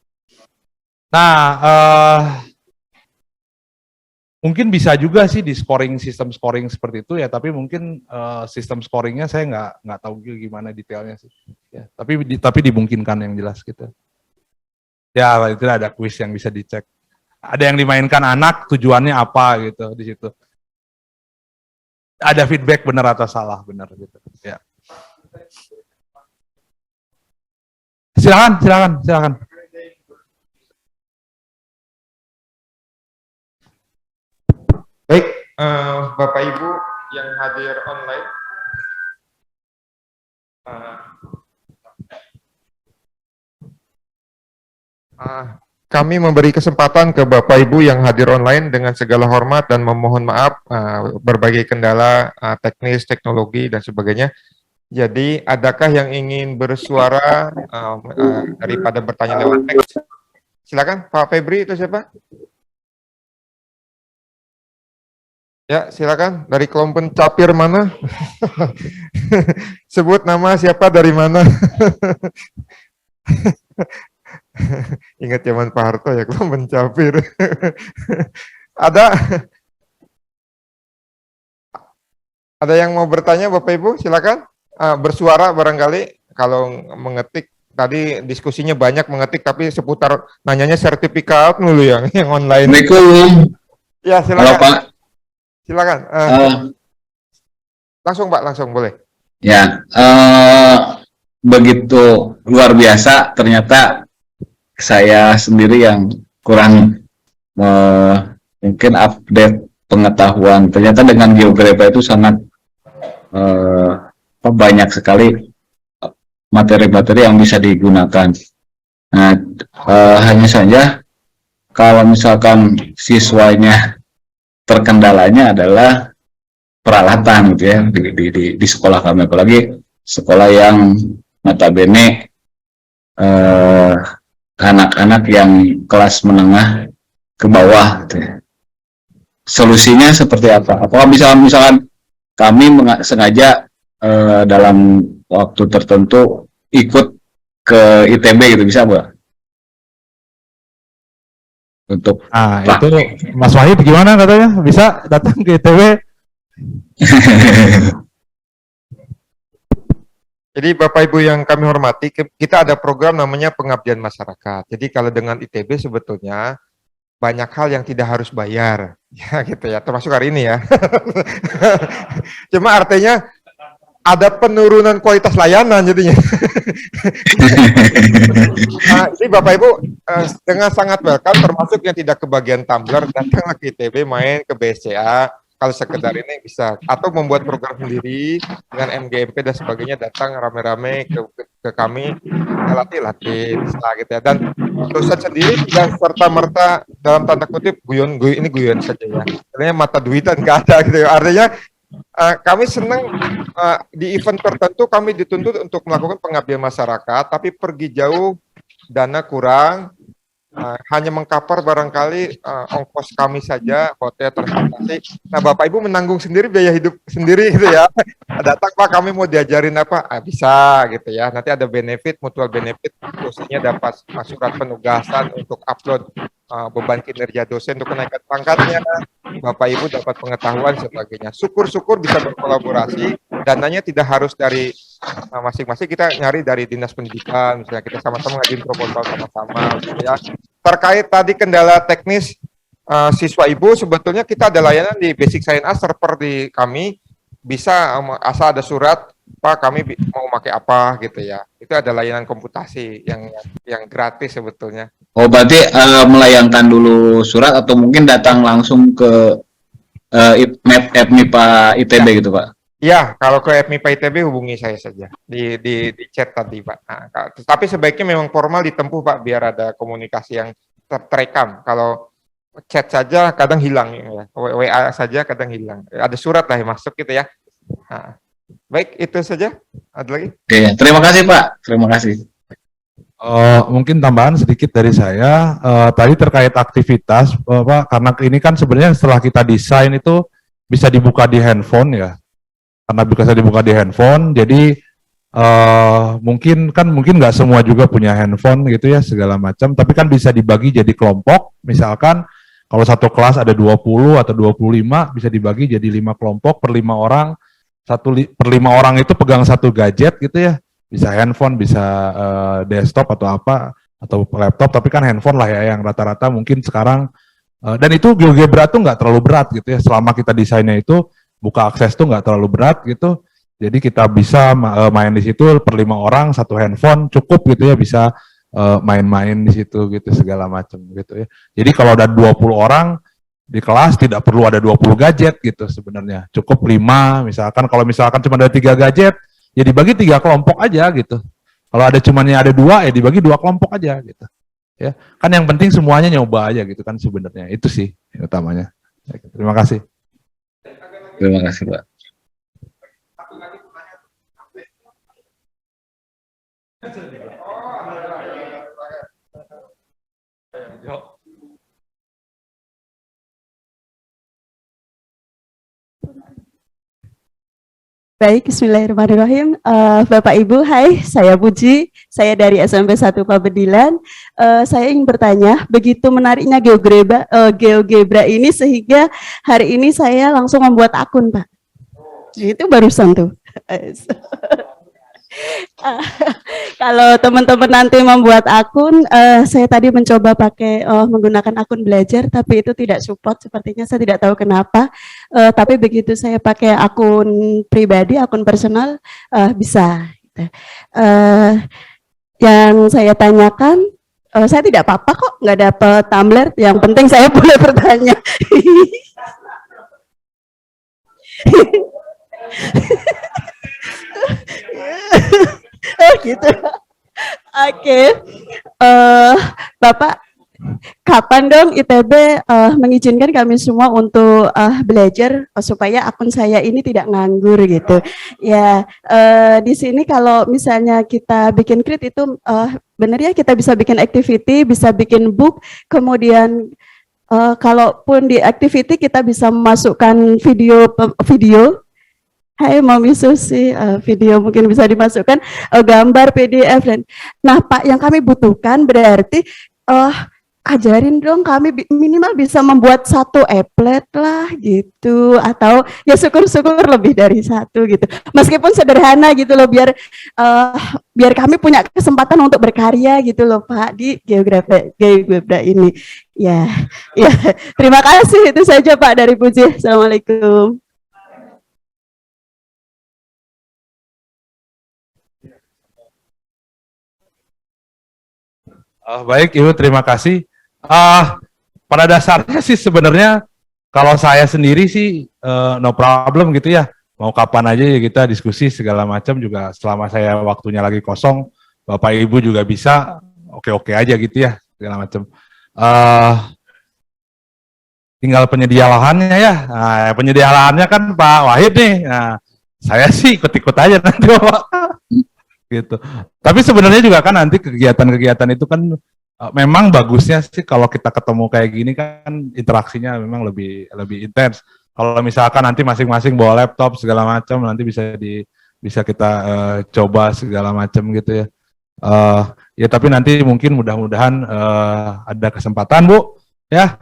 Nah, mungkin bisa juga sih di scoring sistem scoring seperti itu ya. Tapi mungkin sistem scoringnya saya nggak tahu gimana detailnya sih. Ya, tapi dimungkinkan yang jelas gitu. Ya itu ada quiz yang bisa dicek. Ada yang dimainkan anak, tujuannya apa gitu di situ. Ada feedback benar atau salah benar gitu. Ya. Silakan. Baik, Bapak Ibu yang hadir online. Kami memberi kesempatan ke Bapak Ibu yang hadir online dengan segala hormat dan memohon maaf berbagai kendala teknis, teknologi dan sebagainya. Jadi, adakah yang ingin bersuara daripada bertanya lewat teks? Silakan, Pak Febri itu siapa? Ya, silakan. Dari kelompok capir mana? Sebut nama siapa dari mana? Ingat zaman Pak Harto ya, kelompok capir. Ada yang mau bertanya Bapak Ibu? Silakan. Bersuara barangkali. Kalau mengetik tadi diskusinya banyak mengetik, tapi seputar nanyanya sertifikat dulu yang online. Assalamualaikum. Ya, silakan. Halo Pak. Silakan. Langsung Pak, langsung boleh. Ya, begitu luar biasa. Ternyata saya sendiri yang kurang mungkin update pengetahuan. Ternyata dengan GeoGebra itu sangat banyak sekali materi-materi yang bisa digunakan. Nah, hanya saja kalau misalkan siswanya terkendalanya adalah peralatan gitu ya di sekolah kami, apalagi sekolah yang notabene anak-anak yang kelas menengah ke bawah gitu ya. Solusinya seperti apa? Apakah misalkan kami sengaja dalam waktu tertentu ikut ke ITB gitu, bisa Bu? Untuk itu Mas Wahid gimana katanya? Bisa datang ke ITB? Jadi Bapak Ibu yang kami hormati, kita ada program namanya pengabdian masyarakat. Jadi kalau dengan ITB sebetulnya banyak hal yang tidak harus bayar, ya gitu ya, termasuk hari ini ya. Cuma artinya ada penurunan kualitas layanan jadinya. Nah, jadi Bapak Ibu dengan sangat welcome, termasuk yang tidak kebagian tumbler, datanglah ke ITB, main ke BSCA, kalau sekedar ini bisa, atau membuat program sendiri dengan MGMP dan sebagainya, datang rame-rame ke kami, kita latih bisa gitu ya. Dan dosen sendiri tidak serta-merta dalam tanda kutip guyon ini guyon saja ya, artinya mata duitan nggak ada gitu ya. Artinya kami senang di event tertentu kami dituntut untuk melakukan pengabdian masyarakat, tapi pergi jauh, dana kurang, hanya mengcover barangkali ongkos kami saja, hotel, transportasi. Nah, Bapak Ibu menanggung sendiri biaya hidup sendiri gitu ya. Datang Pak, kami mau diajarin apa? Bisa gitu ya. Nanti ada benefit, mutual benefit, dosennya dapat surat penugasan untuk upload beban kinerja dosen untuk kenaikan pangkatnya. Bapak Ibu dapat pengetahuan sebagainya. Syukur-syukur bisa berkolaborasi. Dananya tidak harus dari masing-masing, kita nyari dari dinas pendidikan, misalnya kita sama-sama ngajuin proposal sama-sama ya. Terkait tadi kendala teknis siswa ibu, sebetulnya kita ada layanan di Basic Science A, server di kami bisa asal ada surat Pak kami mau pakai apa gitu ya, itu ada layanan komputasi yang gratis sebetulnya. Oh, berarti melayangkan dulu surat atau mungkin datang langsung ke MIPA ITB gitu Pak? Ya, kalau ke MIPA ITB hubungi saya saja di chat tadi Pak. Nah, tapi sebaiknya memang formal ditempuh Pak, biar ada komunikasi yang terekam. Kalau chat saja kadang hilang ya, WA saja kadang hilang. Ada surat lah yang masuk gitu ya. Nah, baik, itu saja. Ada lagi? Oke, terima kasih Pak. Terima kasih. Mungkin tambahan sedikit dari saya, tadi terkait aktivitas, Pak, karena ini kan sebenarnya setelah kita desain itu bisa dibuka di handphone ya, karena bisa dibuka di handphone, jadi mungkin nggak semua juga punya handphone gitu ya, segala macam, tapi kan bisa dibagi jadi kelompok, misalkan kalau satu kelas ada 20 atau 25, bisa dibagi jadi 5 kelompok per 5 orang, per 5 orang itu pegang satu gadget gitu ya, bisa handphone, bisa desktop atau apa, atau laptop, tapi kan handphone lah ya yang rata-rata mungkin sekarang, dan itu GeoGebra tuh nggak terlalu berat gitu ya, selama kita desainnya itu buka akses tuh nggak terlalu berat gitu, jadi kita bisa main di situ per 5 orang, satu handphone cukup gitu ya, bisa main-main di situ gitu segala macam gitu ya. Jadi kalau ada 20 orang di kelas tidak perlu ada 20 gadget gitu sebenarnya, cukup 5 misalkan, kalau misalkan cuma ada 3 gadget, ya dibagi 3 kelompok aja gitu. Kalau ada cumannya ada 2, ya dibagi 2 kelompok aja gitu. Ya, kan yang penting semuanya nyoba aja gitu kan sebenarnya. Itu sih yang utamanya. Terima kasih. Terima kasih Pak. Baik, bismillahirrahmanirrahim. Bapak Ibu, hai, saya Puji, saya dari SMP 1 Pabedilan. Saya ingin bertanya, begitu menariknya GeoGebra ini sehingga hari ini saya langsung membuat akun, Pak. Itu barusan tuh. Kalau teman-teman nanti membuat akun, saya tadi mencoba pakai menggunakan akun belajar, tapi itu tidak support. Sepertinya saya tidak tahu kenapa. Tapi begitu saya pakai akun pribadi, akun personal, bisa. Yang saya tanyakan, saya tidak apa-apa kok, nggak dapat tumbler. Yang penting saya boleh bertanya. Oh gitu. Oke. Bapak, kapan dong ITB mengizinkan kami semua untuk belajar supaya akun saya ini tidak nganggur gitu. Ya, di sini kalau misalnya kita bikin Crit itu benar ya, kita bisa bikin activity, bisa bikin book, kemudian kalaupun di activity kita bisa memasukkan video. Hai Mami Susi, video mungkin bisa dimasukkan, gambar, PDF, dan nah Pak, yang kami butuhkan berarti ajarin dong kami minimal bisa membuat 1 applet lah gitu, atau ya syukur-syukur lebih dari 1 gitu, meskipun sederhana gitu loh, biar kami punya kesempatan untuk berkarya gitu loh Pak di GeoGebra ini. Ya, terima kasih, itu saja Pak dari Puji. Assalamualaikum. Baik Ibu, terima kasih. Pada dasarnya sih sebenarnya kalau saya sendiri sih no problem gitu ya. Mau kapan aja ya kita diskusi segala macam juga selama saya waktunya lagi kosong, Bapak Ibu juga bisa oke-oke aja gitu ya segala macam. Tinggal penyedia lahannya ya. Nah, penyedia lahannya kan Pak Wahid nih. Nah, saya sih ikut-ikut aja nanti Bapak. Gitu. Tapi sebenarnya juga kan nanti kegiatan-kegiatan itu kan memang bagusnya sih kalau kita ketemu kayak gini kan interaksinya memang lebih intens. Kalau misalkan nanti masing-masing bawa laptop segala macam nanti bisa kita coba segala macam gitu ya. Ya tapi nanti mungkin mudah-mudahan ada kesempatan Bu ya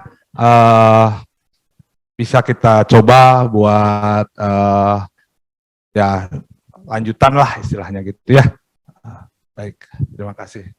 bisa kita coba buat ya lanjutan lah istilahnya gitu ya. Baik, terima kasih.